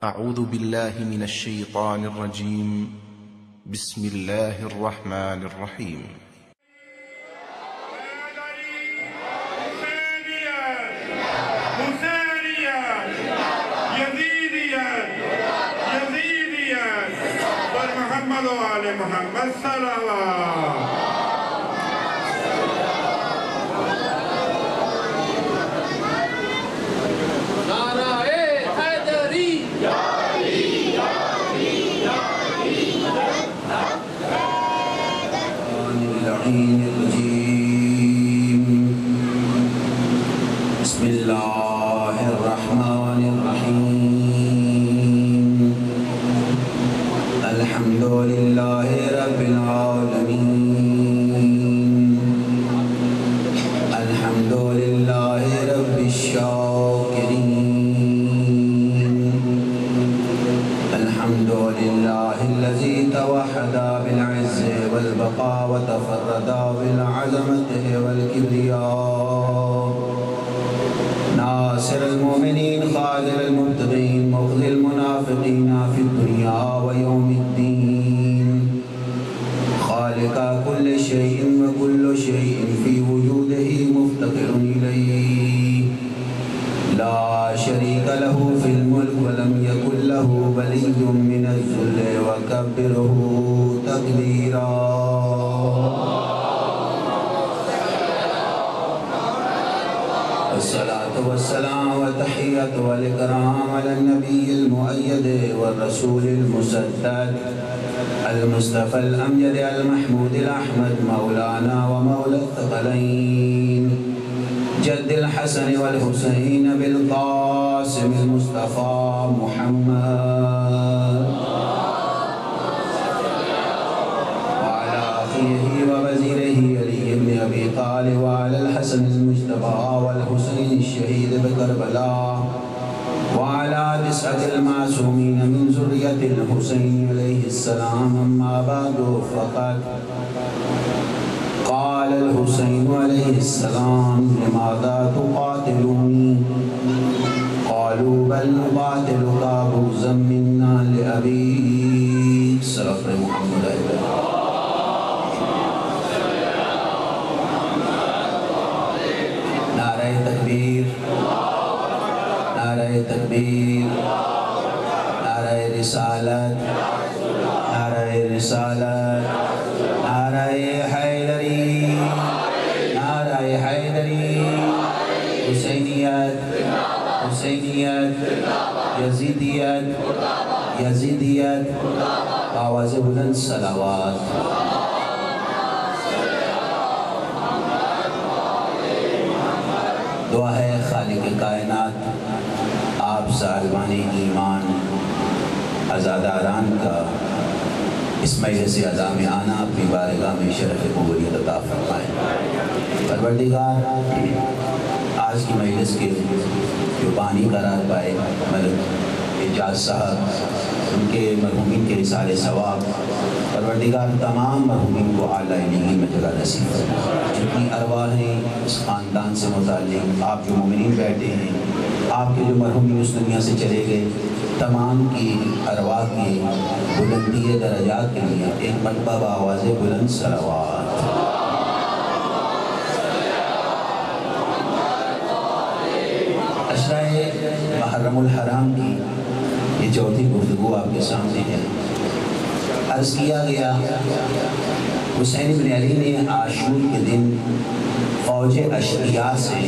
أعوذ بالله من الشيطان الرجيم. بسم الله الرحمن الرحيم. محمد وآل محمد صلوات. بسم الله الرحمن الرحيم. الحمد لله رب العالمين. الحمد لله رب الشاكرين. الحمد لله الذي توحد بالعز والبقاء وتفرد بالعظمة والكبرياء. ناصر المؤمنين خاذل المبتغين مخذل المنافقين في الدنيا ويوم الدين. خالق كل شيء وكل شيء في وجوده مفتقر إليه. لا شريك له في الملك ولم يكن له ولي من الذل وكبره تكبيرا. الصلاة والسلام والتحية والإكرام على النبي المؤيد والرسول المسدد المصطفى الأمجد المحمود الأحمد مولانا ومولى الثقلين جد الحسن والحسين بالقاسم المصطفى محمد وعلى أخيه ووزيره علي بن أبي طالب وعلى الحسن المجتبى والحسين الشهيد بكربلاء وعلى 9 المعصومين من ذرية الحسين عليه السلام. أما بعد فقد قال الحسين عليه السلام لماذا تقاتلوني؟ قالوا بل نقاتلك بغضا منا لأبيك. صلى محمد عليه. نعرہ تکبیر، نعرہ تکبیر، نعرہ رسالت، نعرہ رسالت، نعرہ حیدری، نعرہ حیدری، حسینیت، حسینیت، یزیدیت، یزیدیت، آواز بلند صلوات. دعا ہے خالق کائنات آپ صاحبانی ایمان عزاداران کا اس مجلس عزا میں آنا اپنی بارگاہ میں شرف قبولیت عطا فرمائے. پروردگار آج کی مجلس کے جو بانی قرار پائے ملک اعجاز صاحب، ان کے مرحومین کے رسالے ثواب، پروردگار تمام مرحومین کو اعلیٰ علین میں جگہ نصیب فرمائے. جتنی ارواح ہیں اس خاندان سے متعلق، آپ جو مومنین بیٹھے ہیں، آپ کے جو مرحومین اس دنیا سے چلے گئے، تمام کی ارواح کی بلندی درجات کے لیے ایک مرتبہ بآواز بلند صلوات. عشرہ محرم الحرام کی یہ چوتھی گفتگو آپ کے سامنے ہے. عرض کیا گیا حسین بن علی نے عاشور کے دن فوج اشقیاء سے،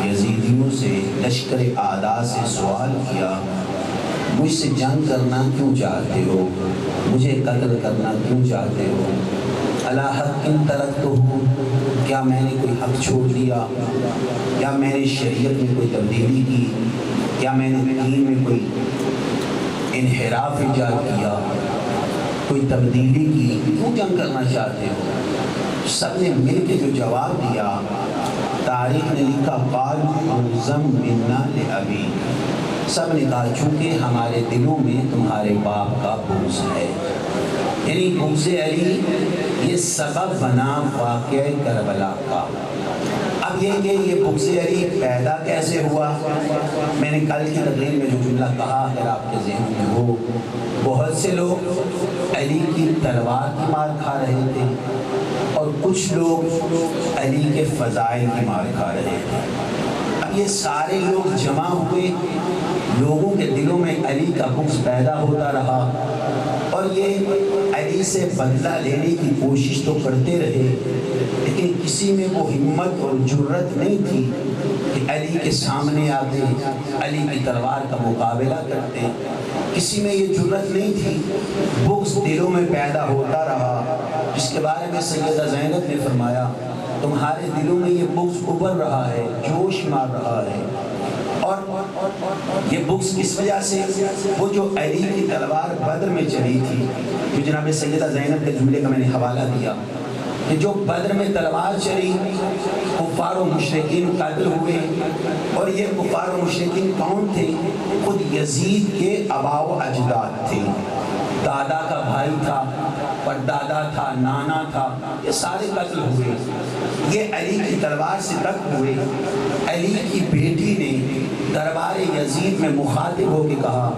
یزیدیوں سے، لشکر اعداء سے سوال کیا، مجھ سے جنگ کرنا کیوں چاہتے ہو؟ مجھے قتل کرنا کیوں چاہتے ہو؟ الا حق ترکتہ، کیا میں نے کوئی حق چھوڑ دیا؟ کیا میں نے شریعت میں کوئی تبدیلی کی؟ کیا میں نے دین میں کوئی انحراف ایجاد کیا؟ کوئی تبدیلی کی؟ کیوں جنگ کرنا چاہتے ہو؟ سب نے مل کے جو جواب دیا، تاریخ نے لکھا قالوا بغضا منا لأبی، سب نے کہا چونکہ ہمارے دلوں میں تمہارے باپ کا بغض ہے. یعنی بغض علی یہ سبب بنا واقعہ کربلا کا. اب اب یہ کہ یہ بغض علی پیدا کیسے ہوا، میں نے کل کی تقریر میں جو جملہ کہا اگر آپ کے ذہن میں ہو، بہت سے لوگ علی کی تلوار کی مار کھا رہے تھے اور کچھ لوگ علی کے فضائل کی مار کھا رہے تھے۔ اب یہ سارے لوگ جمع ہوئے، لوگوں کے دلوں میں علی کا بغض پیدا ہوتا رہا اور یہ علی سے بدلہ لینے کی کوشش تو کرتے رہے، لیکن کسی میں وہ ہمت اور جرت نہیں تھی کہ علی کے سامنے آتے، علی کی تلوار کا مقابلہ کرتے، کسی میں یہ جرت نہیں تھی۔ بغض دلوں میں پیدا ہوتا رہا، جس کے بارے میں سیدہ زینب نے فرمایا تمہارے دلوں میں یہ بغض ابھر رہا ہے، جوش مار رہا ہے۔ اور یہ بغض کس وجہ سے؟ وہ جو علی کی تلوار بدر میں چلی تھی، جو جناب سیدہ زینب کے جملے کا میں نے حوالہ دیا کہ جو بدر میں تلوار چلی، کفار و مشرکین قتل ہوئے، اور یہ کفار و مشرکین کون تھے؟ خود یزید کے آبا و اجداد تھے، دادا کا بھائی تھا، پردادا تھا، نانا تھا، یہ سارے قتل ہوئے۔ یہ علی کی تلوار سے تک ہوئے۔ علی کی بیٹی نے دربار یزید میں مخاطب ہو کے کہا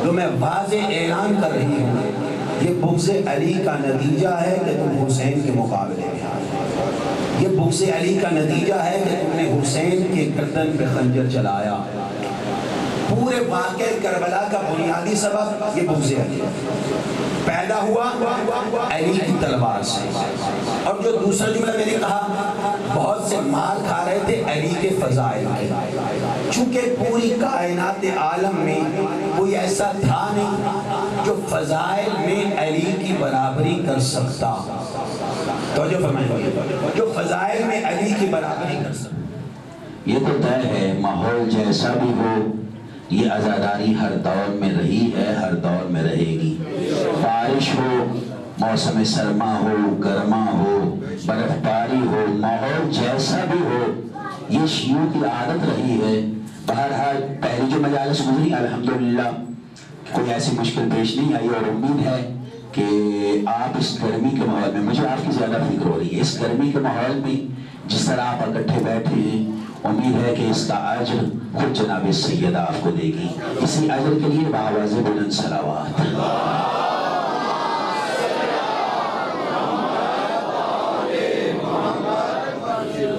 تو میں واضح اعلان کر رہی ہوں، یہ بغض علی کا نتیجہ ہے کہ تم حسین کے مقابلے میں آئے، یہ بغض علی کا نتیجہ ہے کہ تم نے حسین کے گردن پہ خنجر چلایا۔ پورے واقعہ کربلا کا بنیادی سبب یہ بغض علی پیدا ہوا علی کی تلوار سے۔ اور جو دوسرا جملہ میں نے کہا، بہت سے مار کھا رہے تھے علی کے فضائل کے، چونکہ پوری کائنات عالم میں کوئی ایسا تھا نہیں جو فضائل میں علی کی برابری کر سکتا، توجہ فرمائیں، جو فضائل میں علی کی برابری کر سکتا۔ یہ تو طے ہے ماحول جیسا بھی ہو، یہ عزاداری ہر دور میں رہی ہے، ہر دور میں رہے گی۔ بارش ہو، موسم سرما ہو، گرما ہو، برف باری ہو، ماحول جیسا بھی ہو، یہ شیعوں کی عادت رہی ہے۔ بہرحال پہلی جو مجالس گزری الحمدللہ کوئی ایسی مشکل پیش نہیں آئی، اور امید ہے کہ آپ اس گرمی کے ماحول میں، مجھے آپ کی زیادہ فکر ہو رہی ہے، اس گرمی کے ماحول میں جس طرح آپ اکٹھے بیٹھے ہیں، امید ہے کہ اس کا اجر خود جناب سیدہ آپ کو دے گی۔ اسی اجر کے لیے بآواز بلند صلوات۔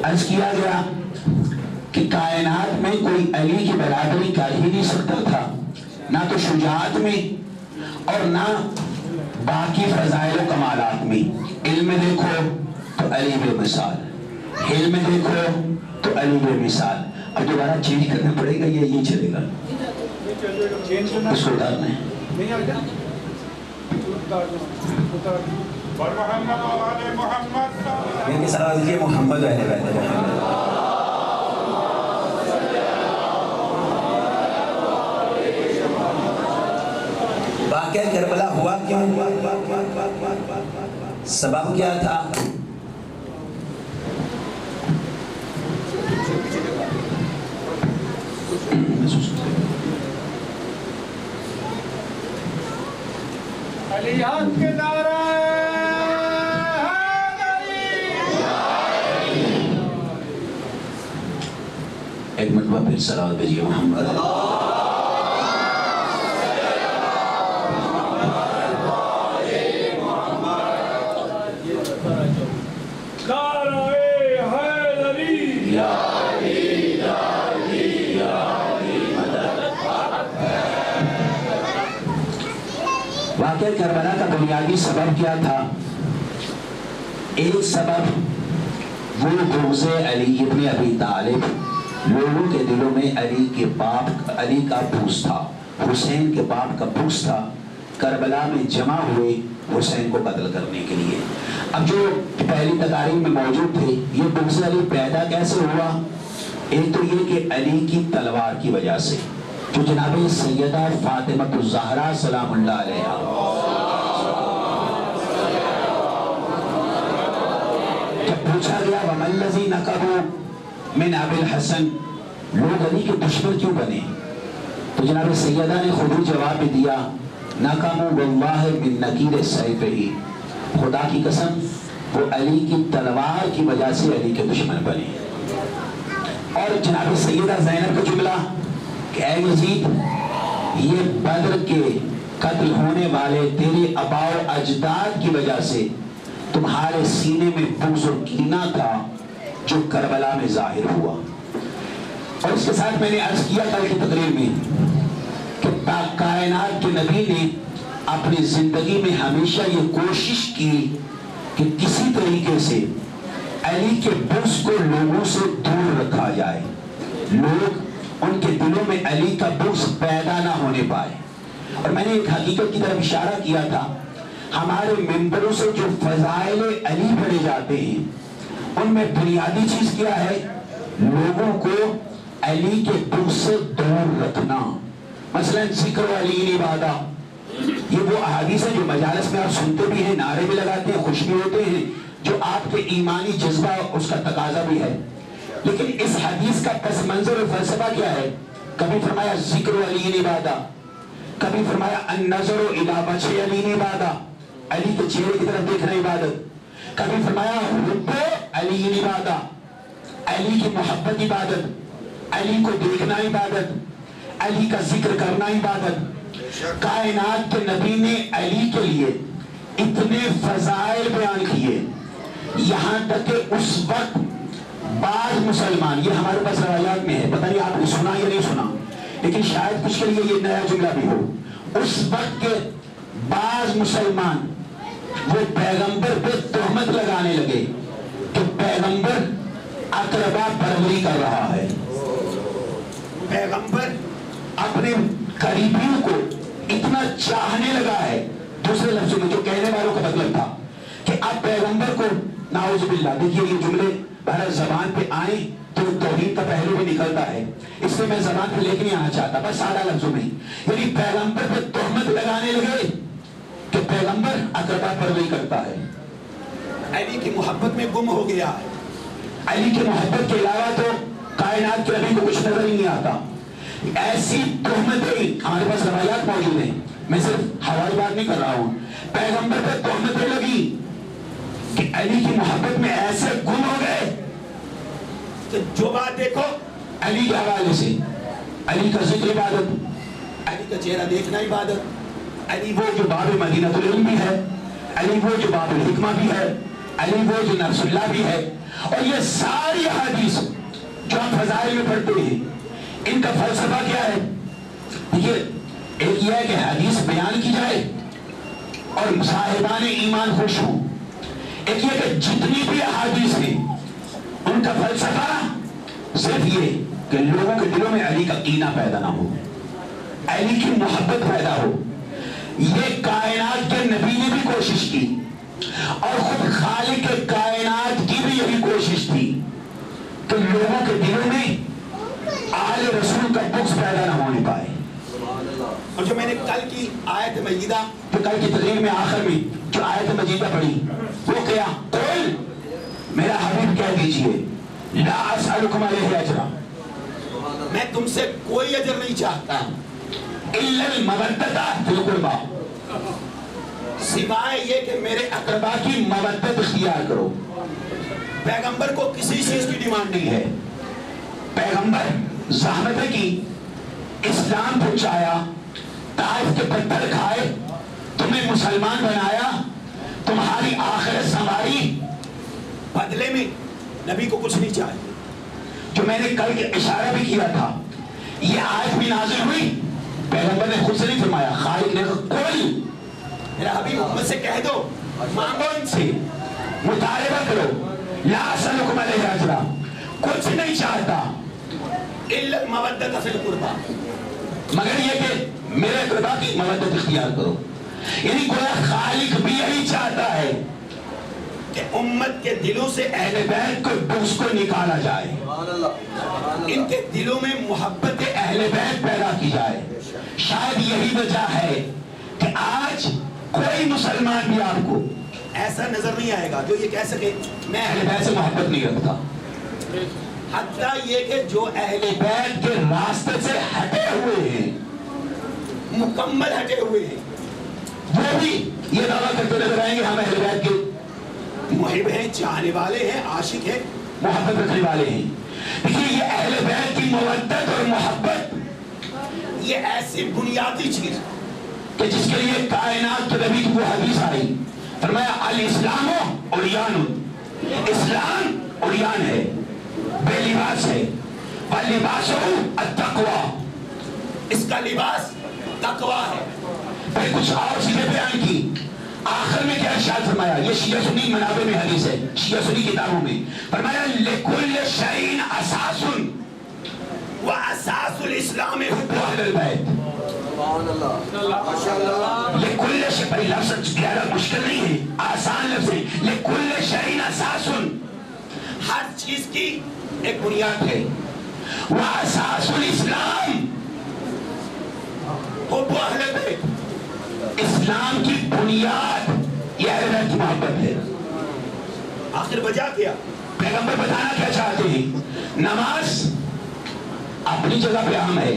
عرض کیا گیا کہ کائنات میں کوئی علی کی برابری کر ہی نہیں سکتا تھا، نہ تو شجاعت میں اور نہ باقی فضائل و کمالات میں۔ علم میں دیکھو تو علی بے مثال، علم میں دیکھو تو علی بے مثال۔ اب دوبارہ چینج کرنا پڑے گا یا یہ چلے گا؟ اس کو اتارنا ہے۔ میرے ساتھ دیجیے محمد اہل بیت محمد۔ واقعہ کربلا ہوا کیوں؟ سبب کیا تھا؟ علیات کے نعرہ ایک مرتبہ پھر صلوات بھیجیے محمد۔ واقعہ کربلا کا بنیادی سبب کیا تھا؟ ایک سبب وہ بغض علی ابن ابی طالب، لوگوں کے دلوں میں علی کے باپ، علی کا بغض تھا، حسین کے باپ کا بغض تھا۔ کربلا میں جمع ہوئے حسین کو قتل کرنے کے لیے۔ اب جو پہلی تقاریر میں موجود تھے، یہ بغض علی پیدا کیسے ہوا؟ ایک تو یہ کہ علی کی تلوار کی وجہ سے، جو جناب سیدہ فاطمہ الزہرا سلام اللہ علیہا، جب پوچھا گیا وَمَا الَّذِي نَقَبُوا مِنْ أَبِي الْحَسَنِ، لوگ علی کے دشمن کیوں بنے؟ تو جناب سیدہ نے خود ہی جواب بھی دیا، نَقَمُوا وَاللَّهِ مِنْ نَقِيرِ السَّيْفِ، خدا کی قسم وہ علی کی تلوار کی وجہ سے علی کے دشمن بنے۔ اور جناب سیدہ زینب کا جملہ کہ اے یزید یہ بدر کے قتل ہونے والے تیرے آباء و اجداد کی وجہ سے تمہارے سینے میں بغض و کینہ تھا جو کربلا میں ظاہر ہوا. اور اس کے ساتھ میں نے عرض کیا کل کی تقریر میں کہ کائنات کے نبی نے اپنی زندگی میں ہمیشہ یہ کوشش کی کہ کسی طریقے سے علی کے بغض کو لوگوں سے دور رکھا جائے, لوگ ان کے دلوں میں علی کا بغض پیدا نہ ہونے پائے. اور میں نے ایک حقیقت کی طرف اشارہ کیا تھا, ہمارے ممبروں سے جو فضائل علی پڑھے جاتے ہیں ان میں بنیادی چیز کیا ہے؟ لوگوں کو علی کے بغض سے دور رکھنا. مثلا ذکر علی عبادہ, یہ وہ احادیث ہیں جو مجالس میں آپ سنتے بھی ہیں, نعرے بھی لگاتے ہیں, خوش بھی ہوتے ہیں, جو آپ کے ایمانی جذبہ اس کا تقاضا بھی ہے. لیکن اس حدیث کا پس منظر و فلسفہ کیا ہے؟ کبھی فرمایا ذکر علی عبادہ, کبھی فرمایا النظر الی وجہ علی عبادہ, علی کے چہرے کی طرف دیکھنا عبادت, کبھی فرمایا حب علی عبادہ, علی کی محبت عبادت, علی کو دیکھنا عبادت, علی کا ذکر کرنا عبادت. کائنات کے نبی نے علی کے لیے اتنے فضائل بیان کیے, یہاں تک کہ اس وقت بعض مسلمان, یہ ہمارے پاس روایات میں ہے, پتہ نہیں آپ نے سنا یا نہیں سنا, لیکن شاید کچھ کے لیے یہ نیا جملہ بھی ہو, اس وقت کے بعض مسلمان وہ پیغمبر پہ تہمت لگانے لگے کہ پیغمبر اقربا پروری کر رہا ہے, پیغمبر اپنے قریبیوں کو اتنا چاہنے لگا ہے. دوسرے لفظوں میں جو کہنے والوں کا مطلب تھا کہ اب پیغمبر کو نعوذ باللہ, دیکھیے یہ جملے بہرحال زبان پہ آئیں تو توحید کا پہلو بھی نکلتا ہے, اس لیے میں زبان پہ لے کے نہیں آنا چاہتا, بس سادہ لفظوں میں, یعنی پیغمبر پہ تہمت لگانے لگے کہ پیغمبر اقربا پروری کرتا ہے, علی کی محبت میں گم ہو گیا, علی کی محبت کے علاوہ تو کائنات کے نبی کو کچھ نظر ہی نہیں آتا. ایسی تہمتیں ہمارے پاس روایات موجود ہیں, میں صرف ہوائی بات نہیں کر رہا ہوں, پیغمبر پہ تہمتیں لگی کہ علی کی محبت میں ایسے گم ہو گئے کہ جو بات دیکھو علی کے حوالے سے, علی کا ذکر عبادت, علی کا چہرہ دیکھنا عبادت, علی وہ جو باب مدینہ العلم بھی ہے, علی وہ جو باب الحکمہ بھی ہے, علی وہ جو نفس اللہ بھی ہے. اور یہ ساری حدیث جو آپ فضائل میں پڑھتے ہیں ان کا فلسفہ کیا ہے؟ دیکھیے, ایک یہ ہے کہ حدیث بیان کی جائے اور صاحبان ایمان خوش ہوں, ایک یہ کہ جتنی بھی احادیث ہیں ان کا فلسفہ صرف یہ کہ لوگوں کے دلوں میں علی کا کینہ پیدا نہ ہو, علی کی محبت پیدا ہو. یہ کائنات کے نبی نے بھی کوشش کی اور خود خالق کائنات کی بھی یہی کوشش تھی کہ لوگوں کے دلوں میں آل رسول کا بغض پیدا نہ ہونے پائے. اور جو میں نے کل کی آیت مجیدہ, تو کل کی تقریر میں آخر میں جو آیت مجیدہ پڑھی وہ کیا؟ قل, میرا حبیب کہہ دیجئے, لا اسألکم علیہ اجرا, میں تم سے کوئی اجر نہیں چاہتا, الا المودۃ فی القربى, سوائے یہ کہ میرے اقربا کی مودت اختیار کرو. پیغمبر کو کسی چیز کی ڈیمانڈ نہیں ہے, پیغمبر زحمت کی, اسلام پہنچایا, طائف کے پتھر کھائے, تمہیں مسلمان بنایا, تمہاری آخرت سنواری, بدلے میں نبی کو کچھ نہیں چاہیے. جو میں نے کل کے اشارہ بھی کیا تھا, یہ آیت بھی نازل ہوئی, پیغمبر نے خود سے نہیں فرمایا, خالق نے کوئی میرا حبیب امت سے کہہ دو, مانگو ان سے, مطالبہ کرو, لا اسألکم علیہ اجرا, کچھ نہیں چاہتا, الا المودۃ فی القربى, مگر یہ کہ میرے اقربا کی مودت اختیار کرو. یعنی گویا خالق بھی یہی چاہتا ہے کہ امت کے دلوں سے اہل بیت کو بغض کو نکالا جائے, ان کے دلوں میں محبت اہل بیت پیدا کی جائے. شاید یہی وجہ ہے کہ آج کوئی مسلمان بھی آپ کو ایسا نظر نہیں آئے گا جو یہ کہہ سکے میں اہل بیت سے محبت نہیں رکھتا. حتیٰ یہ کہ جو اہل بیت کے راستے سے ہٹے ہوئے ہیں, مکمل ہٹے ہوئے ہیں, وہ بھی یہ دعویٰ کرتے نظر آئیں گے ہم اہل بیت کے محب ہیں, چاہنے والے ہیں, عاشق ہیں, محبت رکھنے والے ہیں. دیکھیے یہ اہل بیت کی مودت اور محبت یہ ایسی بنیادی چیز کہ جس کے لیے کائنات کے نبی کی وہ حدیث آئی، فرمایا الاسلام عریان، اسلام عریان ہے، بے لباس ہے، واللباس التقوی، اس کا لباس تقوی ہے. پھر کچھ اور چیزیں بیان کی، آخر میں کیا ارشاد فرمایا؟ یہ شیعہ سنی منابع میں حدیث ہے، شیعہ سنی کتابوں میں فرمایا لکل شیء اساس واساس الاسلام حب اہل البیت. لکل شیء، بھائی لفظ زیادہ مشکل نہیں ہے، آسان لفظ ہے. لکل شیء اساس، ہر چیز کی ایک بنیاد ہے. واساس الاسلام حب اہل البیت، اسلام کی بنیاد یہ اہل بیت کی محبت ہے. آخر وجہ کیا؟ پیغمبر بتانا کیا چاہتے ہیں؟ نماز اپنی جگہ پہ اہم ہے،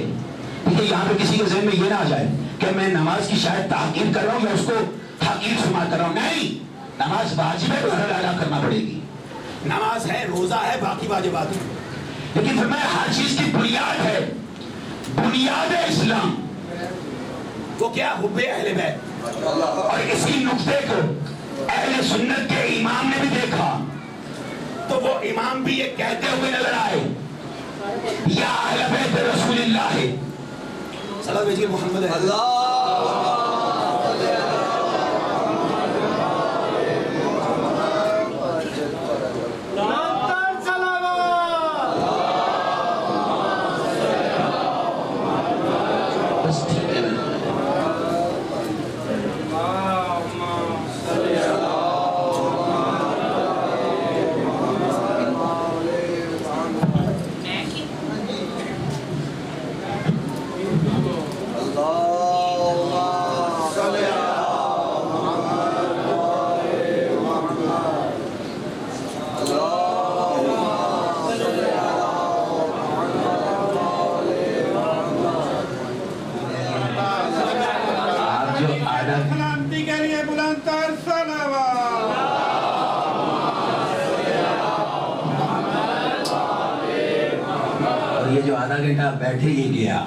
لیکن یہاں پہ کسی کے ذہن میں یہ نہ آ جائے کہ میں نماز کی شاید تحقیر کر رہا ہوں یا اس کو حقیر شمار کر رہا ہوں. نہیں، نماز واجب ہے، گھر ادا کرنا پڑے گی. نماز ہے، روزہ ہے، باقی واجبات ہیں، لیکن فرمایا ہر چیز کی بنیاد ہے، بنیاد ہے اسلام. وہ کیا؟ حب اہل بیت. اور اسی نقطے کو اہل سنت کے امام نے بھی دیکھا تو وہ امام بھی یہ کہتے ہوئے نظر آئے یا اہل بیت رسول اللہ ہے. صلوات بھیجیے محمد سلامتی کے لیے بلند تر صلوات. اور یہ جو آدھا گھنٹہ بیٹھے ہی گیا،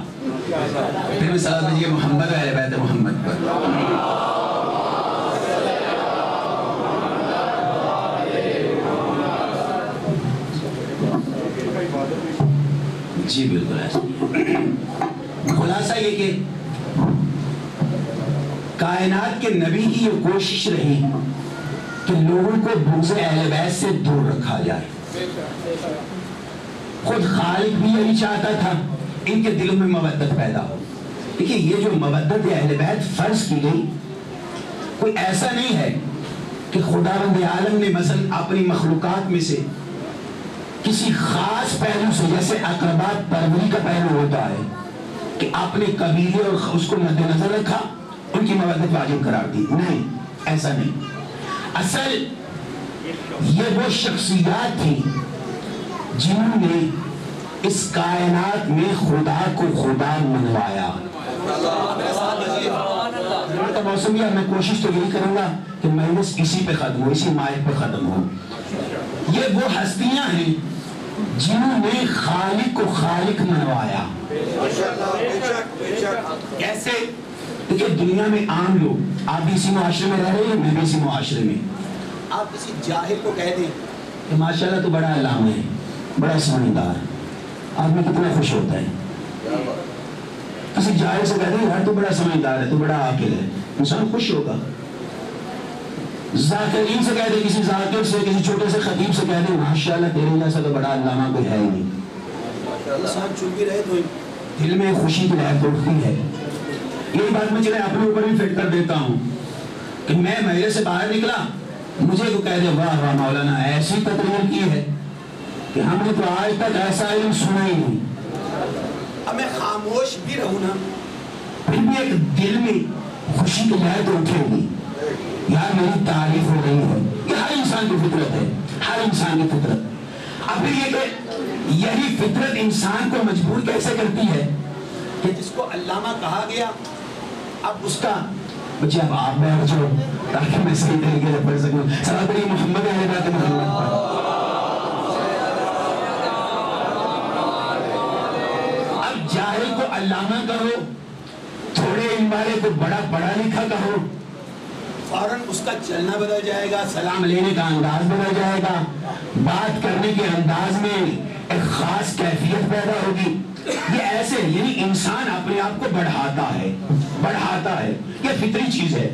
پھر بھی صلوات بھیجیے محمد اہل بیت محمد پر. جی بالکل ایسا. خلاصہ یہ کہ کائنات کے نبی کی یہ کوشش رہی کہ لوگوں کو بغض اہل بیت سے دور رکھا جائے. خود خالق بھی یہی چاہتا تھا ان کے دلوں میں مودت پیدا ہو. دیکھیے یہ جو مودت اہل بیت فرض کی گئی، کوئی ایسا نہیں ہے کہ خداوند عالم نے مثلا اپنی مخلوقات میں سے کسی خاص پہلو سے، جیسے اقربات پروری کا پہلو ہوتا ہے، کہ اپنے قبیلے اور اس کو مد نظر رکھا، ان کی مودت واجب قرار دی. نہیں، ایسا نہیں. اصل یہ وہ شخصیات تھی جنہوں نے اس کائنات میں خدا کو خدا منوایا. تو موسم میں کوشش تو یہی کروں گا کہ محنت اسی پہ ختم ہو، اسی مائک پہ ختم ہو. یہ وہ ہستیاں ہیں جنہوں نے خالق کو خالق منوایا. کیسے؟ دیکھیں دنیا میں عام لوگ، آپ بھی اسی معاشرے میں رہ رہے ہیں، میں بھی اسی معاشرے میں. آپ کسی جاہل کو کہہ دیں کہ ماشاءاللہ تو بڑا علامہ ہے، بڑا سمجھدار، آدمی کتنا خوش ہوتا ہے. کسی جاہل سے کہہ دیں یار تو بڑا سمجھدار ہے، تو بڑا عاقل ہے، انسان خوش ہوگا. ذاکرین سے کہہ دیں، کسی ذاکر سے، کسی چھوٹے سے خطیب سے کہہ دیں ماشاءاللہ تیرے جیسا تو بڑا علامہ کوئی ہے ہی نہیں. انسان چپ بھی رہے تو دل میں خوشی کی لہر اٹھتی ہے. یہی بات میں چلے اپنے اوپر بھی فٹ کر دیتا ہوں کہ میں محلے سے باہر نکلا، مجھے تو کہہ دے واہ واہ مولانا ایسی تقریر کی ہے کہ ہم نے تو آج تک ایسا علم سنا ہی نہیں. اب میں خاموش بھی رہوں نا، پھر بھی ایک دل میں خوشی کی لہر تو اٹھے گی، یار میری تعریف ہو رہی ہے. یہ ہر انسان کی فطرت ہے، ہر انسان کی فطرت. اب پھر یہ کہ یہی فطرت انسان کو مجبور کیسے کرتی ہے کہ جس کو علامہ کہا گیا، اب اس کا بچے اب آپ بیٹھ جاؤ تاکہ میں صحیح طریقے سے پڑھ سکوں. صلوات علی محمد اہل بیت محمد. علامہ کہو، تھوڑے علم والے کو بڑا پڑھا لکھا کہو، فوراً اس کا چلنا بدل جائے گا، سلام لینے کا انداز بدل جائے گا، بات کرنے کے انداز میں ایک خاص کیفیت پیدا ہوگی. یہ ایسے یعنی انسان اپنے آپ کو بڑھاتا ہے، یہ فطری چیز ہے.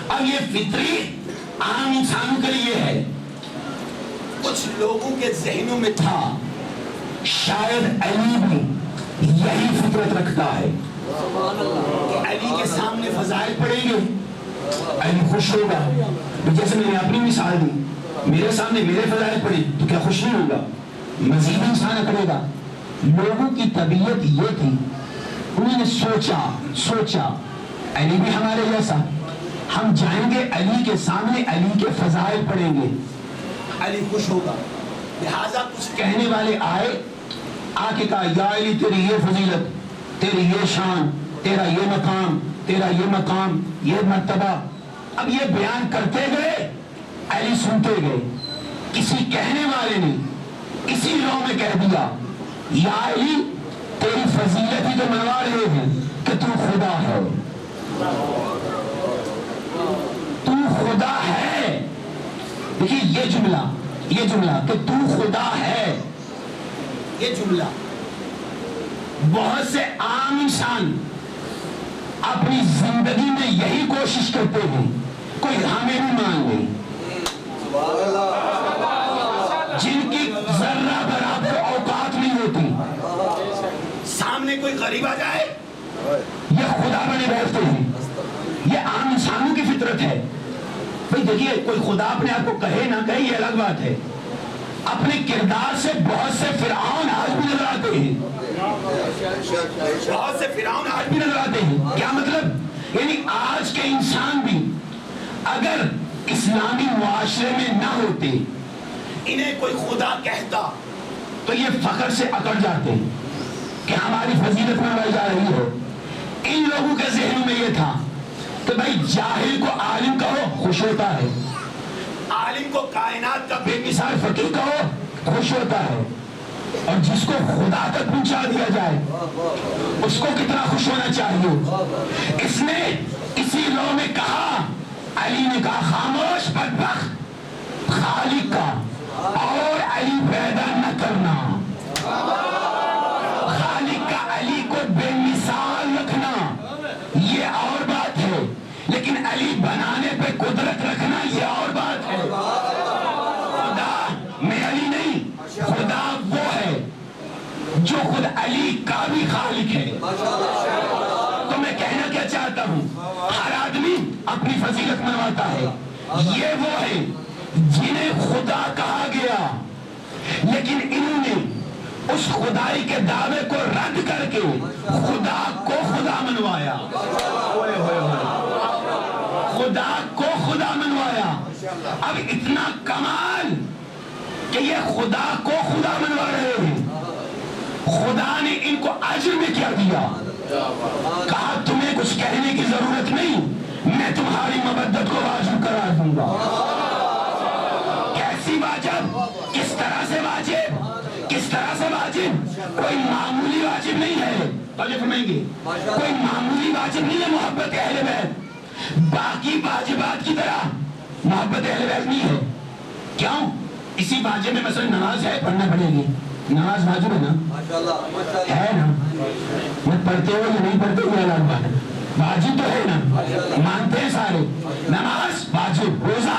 اب یہ فطری عام انسانوں کے لیے ہے. کچھ لوگوں کے ذہنوں میں تھا شاید علی بھی یہی فطرت رکھتا ہے کہ علی کے سامنے فضائل پڑھیں گے علی خوش ہوگا. جیسے میں نے اپنی مثال دی، میرے سامنے میرے فضائل پڑھیں تو کیا خوش نہیں ہوگا؟ مزید انسان اکڑے گا. لوگوں کی طبیعت یہ تھی، انہوں نے سوچا علی بھی ہمارے جیسا، ہم جائیں گے علی کے سامنے، علی کے فضائل پڑھیں گے، علی خوش ہوگا. لہذا کچھ کہنے والے آئے، آ کے کہا یا علی تیری یہ فضیلت، تیری یہ شان، تیرا یہ مقام، تیرا یہ مقام، یہ مرتبہ. اب یہ بیان کرتے گئے، علی سنتے گئے. کسی کہنے والے نے اسی لو میں کہہ دیا یا علی تیری فضیلت ہی تو منوا رہے ہیں کہ تو خدا ہے، تو خدا ہے. دیکھیے یہ جملہ کہ تو خدا ہے، یہ جملہ بہت سے عام انسان اپنی زندگی میں یہی کوشش کرتے ہیں کوئی ہمیں بھی مان لے. جن کی ذرہ برابر اوقات نہیں ہوتی، سامنے کوئی غریب آ جائے یہ خدا بنے بیٹھتے ہیں. یہ عام انسانوں کی فطرت ہے. بھئی دیکھیے کوئی خدا اپنے آپ کو کہے نہ کہے یہ الگ بات ہے. اپنے کردار سے بہت سے فرعون آج بھی نظر آتے ہیں، کیا مطلب؟ یعنی آج کے انسان بھی اگر اسلامی معاشرے میں نہ ہوتے، انہیں کوئی خدا کہتا تو یہ فخر سے اکڑ جاتے کہ ہماری فضیلت منوائی جا رہی ہے. ان لوگوں کے ذہنوں میں یہ تھا کہ بھائی جاہل کو عالم کہو خوش ہوتا ہے، عالم کو کائنات کا بے مثال فقیر کہو خوش ہوتا ہے، اور جس کو خدا تک پہنچا دیا جائے اس کو کتنا خوش ہونا چاہیے. اس نے اسی لو میں کہا، علی نے کہا خاموش بدبخت، خالق کا اور علی پیدا نہ کرنا، خالق کا علی کو بے مثال رکھنا یہ اور بات ہے، لیکن علی بنانے پہ قدرت رکھنا یہ اور بات ہے. خدا میں علی نہیں، خدا وہ ہے جو خود علی کا بھی خالق ہے. تو میں کہنا کیا چاہتا ہوں، ہر آدمی اپنی فضیلت منواتا ہے. یہ وہ ہے جنہیں خدا کہا گیا، لیکن انہوں نے اس خدائی کے دعوے کو رد کر کے خدا کو خدا منوایا. خدا کو خدا منوایا. اب اتنا کمال کہ یہ خدا کو خدا منوا رہے ہیں. خدا نے ان کو اجر میں کیا دیا، کہا تمہیں کچھ کہنے کی ضرورت نہیں، میں تمہاری مبدت کو واجب قرار دوں گا. کیسی واجب؟ کس طرح سے واجب؟ کس طرح سے واجب؟ کوئی معمولی واجب نہیں ہے. توجہ فرمائیں گے، کوئی معمولی واجب نہیں ہے محبت اہل بیت. باقی واجبات کی طرح محبت اہل بیت نہیں ہے. کیوں؟ اسی واجب میں مثلا نماز ہے، پڑھنا پڑے گی. نماز واجب ہے نا، ہے نا، میں پڑھتے ہو یا نہیں پڑھتے ہو الگ بات ہے، واجب تو ہے نا، مانتے ہیں سارے. نماز واجب، روزہ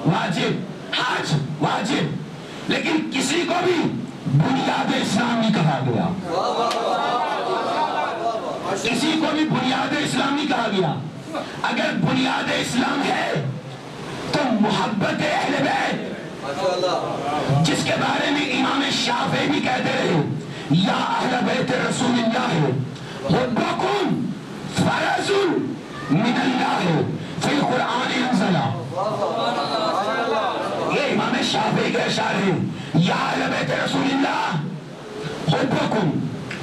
واجب، حج واجب. لیکن کسی کو بھی بنیاد اسلام نہیں کہا گیا، کسی کو بھی بنیاد اسلام نہیں کہا گیا. اگر بنیاد اسلام ہے تو محبت اہل بیت، جس کے بارے میں امام شافعی بھی کہتے رہے یا اہل بیت رسول اللہ حبکم فرض من اللہ فی القرآن انزلا. یہ امام شافعی کے اشعار ہیں، یا اہل بیت رسول اللہ حبکم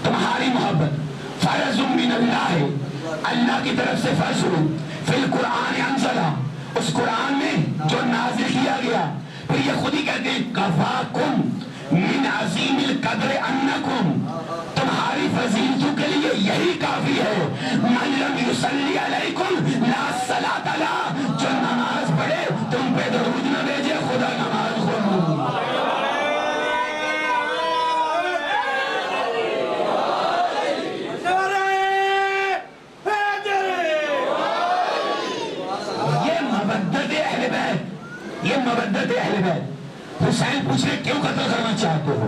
تمہاری محبت فرض من اللہ اللہ کی طرف سے فرض ہو، فی القرآن انزلا اس قرآن میں جو نازل کیا گیا. پھر یہ خود ہی کہتے ہیں کفاکم من عظیم القدر انکم تمہاری فضیلتوں کے لیے یہی کافی ہے. من لم یصلی علیکم لا صلاۃ لہ، جو نماز پڑھے تم پہ درود نہ بھیجے خدا نماز قبول. یہ مودت اہل بیت. حسین پوچھ رہے کیوں قتل کرنا چاہتے ہو؟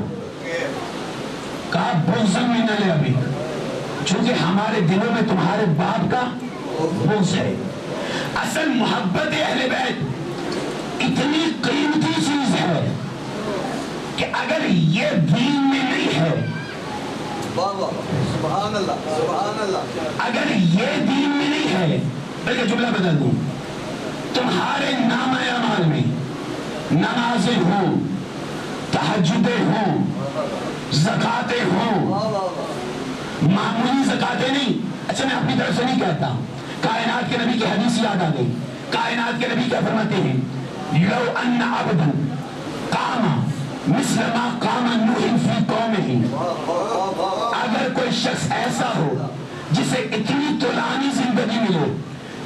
کہا بغض من ابی، چونکہ ہمارے دلوں میں تمہارے باپ کا بغض ہے. اصل محبت اہل بیت اتنی قیمتی چیز ہے کہ اگر یہ دین میں نہیں ہے، سبحان اللہ سبحان اللہ، اگر یہ دین میں نہیں ہے، بلکہ جملہ بدل دوں، تمہارے نامہ اعمال میں نمازیں ہوں، تہجدیں ہوں، زکاتیں ہوں، معمولی زکاتیں نہیں. اچھا میں اپنی طرف سے نہیں کہتا، کائنات کے نبی کی حدیث یاد آ گئی. کائنات کے نبی کیا فرماتے ہیں؟ لو ان عبدا قام مثل ما قام نوح فی قومہ، اگر کوئی شخص ایسا ہو جسے اتنی طولانی زندگی ملے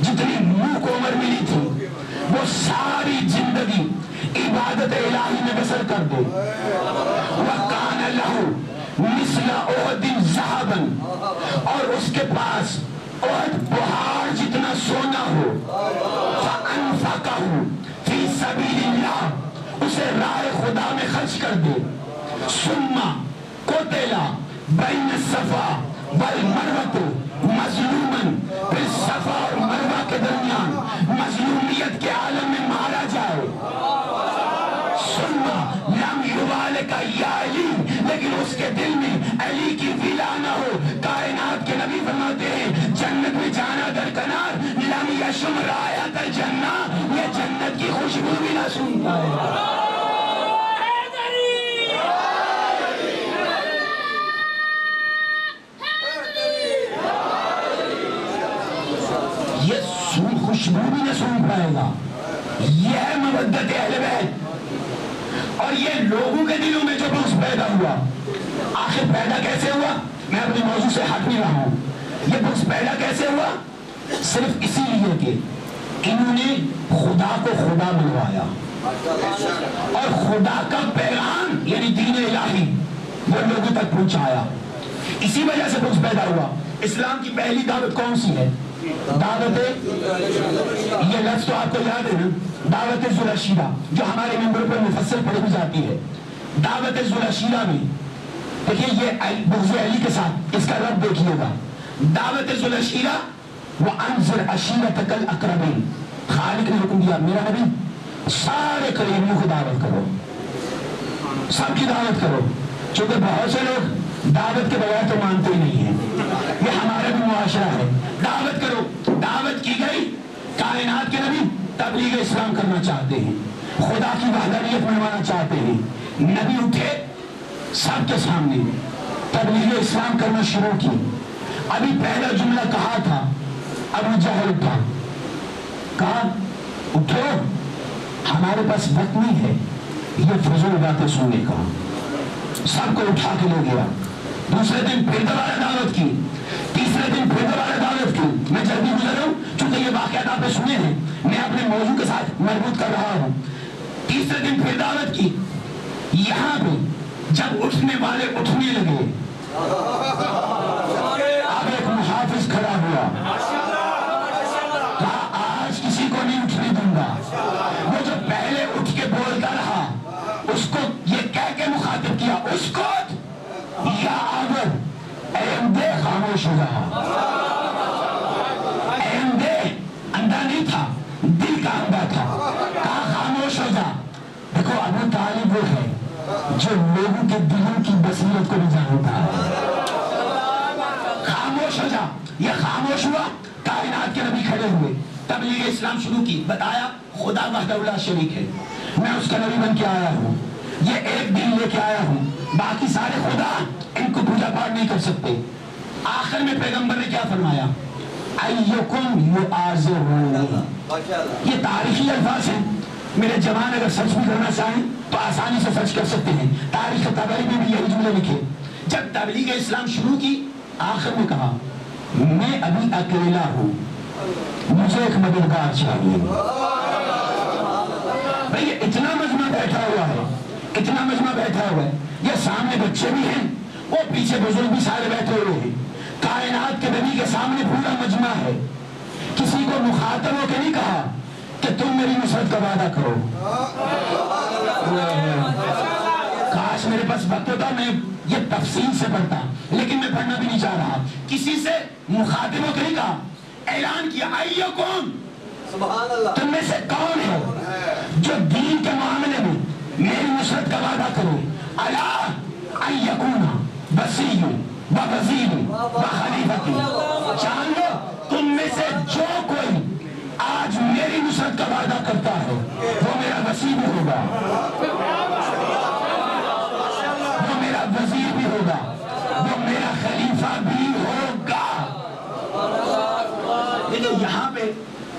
جتنی نوح کو عمر ملی تھی، وہ ساری زندگی عبادت الہی میں بسر کر دے. وَقَانَ لَهُ مِثْلَ أُحُدٍ ذَهَبًا، اور اس کے پاس احد پہاڑ جتنا سونا ہو. فَأَنفَقَهُ فِي سَبِيلِ اللَّهِ، اسے راہ خدا میں خرچ کر دے. ثُمَّ قُتِلَ بَيْنَ الصَّفَا وَالْمَرْوَةِ مظلوماً، پھر صفا اور مروہ کے درمیان مظلومیت کے عالم میں مارا جائے. سننا لم یبالک یا علی، لیکن اس کے دل میں علی کی ولا نہ ہو. کائنات کے نبی فرماتے ہیں جنت میں جانا درکنار، لم یشم رائحۃ الجنہ، یہ جنت کی خوشبو بھی نہ سنتا ہے. خوشبو بھی نہ سن پائے گا. یہ ہے مودت اہل بیت. اور یہ لوگوں کے دلوں میں جو بغض پیدا ہوا، آخر پیدا کیسے ہوا؟ میں اپنے موضوع سے ہٹ نہیں رہا ہوں. یہ بغض پیدا کیسے ہوا؟ صرف اسی لیے کہ انہوں نے خدا کو خدا بنوایا اور خدا کا پیغام یعنی دین الہی وہ لوگوں تک پہنچایا. اسی وجہ سے بغض پیدا ہوا. اسلام کی پہلی دعوت کون سی ہے؟ دعوت، یہ لفظ تو آپ کو یاد ہے نا، دعوت ذوالعشیرہ، جو ہمارے ممبر پر مفصل پڑھی بھی جاتی ہے. دعوت ذوالعشیرہ میں دیکھیے یہ بغض علی کے ساتھ اس کا رب دیکھیے گا. دعوت ذوالعشیرہ وَأَنذِرْ عَشِيرَتَكَ الْأَقْرَبِينَ، خالق نے حکم دیا میرا نبی سارے قریبیوں کو دعوت کرو، سب کی دعوت کرو. چونکہ بہت سے لوگ دعوت کے بغیر تو مانتے ہی نہیں ہیں. یہ ہمارا بھی معاشرہ ہے. دعوت کرو. دعوت کی گئی. کائنات کے نبی تبلیغ اسلام کرنا چاہتے ہیں، خدا کی وحدانیت منوانا چاہتے ہیں. نبی اٹھے سب کے سامنے تبلیغ اسلام کرنا شروع کی. ابھی پہلا جملہ کہا تھا، ابو جہل اٹھا، کہا اٹھو ہمارے پاس وقت نہیں ہے یہ فضول باتیں سننے کا. سب کو اٹھا کے لے گیا. دوسرے دن پھر دوبارہ دعوت کی، تیسرے دن پھر دوبارہ دعوت کی. میں جلدی گزر رہا ہوں چونکہ یہ واقعات آپ نے سنے ہیں، میں اپنے موضوع کے ساتھ مربوط کر رہا ہوں. تیسرے دن پھر دعوت کی. یہاں پہ جب اٹھنے والے اٹھنے لگے، اب ایک محافظ کھڑا ہوا، کہا آج کسی کو نہیں اٹھنے دوں گا. وہ جو پہلے اٹھ کے بولتا رہا اس کو یہ کہہ کے مخاطب کیا، اس کو یا عبد احمدے خاموش ہو جا. احمدے اندھا نہیں تھا، دل کا اندھا تھا. کہا خاموش ہو جا. دیکھو ابو طالب وہ ہے جو لوگوں کے دلوں کی بصیرت کو بھی جانتا ہے. خاموش ہو جا. یہ خاموش ہوا. کائنات کے نبی کھڑے ہوئے، تبلیغ اسلام شروع کی. بتایا خدا وحدہ لا شریک ہے، میں اس کا نبی بن کے آیا ہوں، یہ ایک دین لے کے آیا ہوں، باقی سارے خدا ان کو پوجا پاٹ نہیں کر سکتے. آخر میں پیغمبر نے کیا فرمایا؟ ایکم یعاذرونی. یہ تاریخی الفاظ ہیں. میرے جوان اگر سرچ بھی کرنا چاہیں تو آسانی سے سرچ کر سکتے ہیں. تاریخ طبری میں بھی یہی جملے لکھے. جب تبلیغ اسلام شروع کی آخر میں کہا میں ابھی اکیلا ہوں، مجھے ایک مددگار چاہیے۔ بھئی یہ اتنا مجمع بیٹھا ہوا ہے، اتنا مجمع بیٹھا ہوا ہے، یہ سامنے بچے بھی ہیں، وہ پیچھے بزرگ بھی سارے بیٹھے ہوئے ہیں، کائنات کے نبی کے سامنے پورا مجمع ہے، کسی کو مخاطب ہو کے نہیں کہا کہ تم میری نصرت کا وعدہ کرو۔ کاش میرے پاس وقت ہوتا میں یہ تفصیل سے پڑھتا، لیکن میں پڑھنا بھی نہیں چاہ رہا۔ کسی سے مخاطب ہو کے نہیں کہا، اعلان کیا ایکم، سبحان اللہ، تم میں سے کون ہے جو دین کے معاملے میں میری نصرت کا وعدہ کرے؟ الا ان یکون وصی و وزیر و خلیفتی، جان لو تم میں سے جو کوئی آج میری نصرت کا وعدہ کرتا ہے وہ میرا وصی بھی ہوگا، وہ میرا وزیر بھی ہوگا، وہ میرا خلیفہ بھی ہوگا۔ لیکن یہاں پہ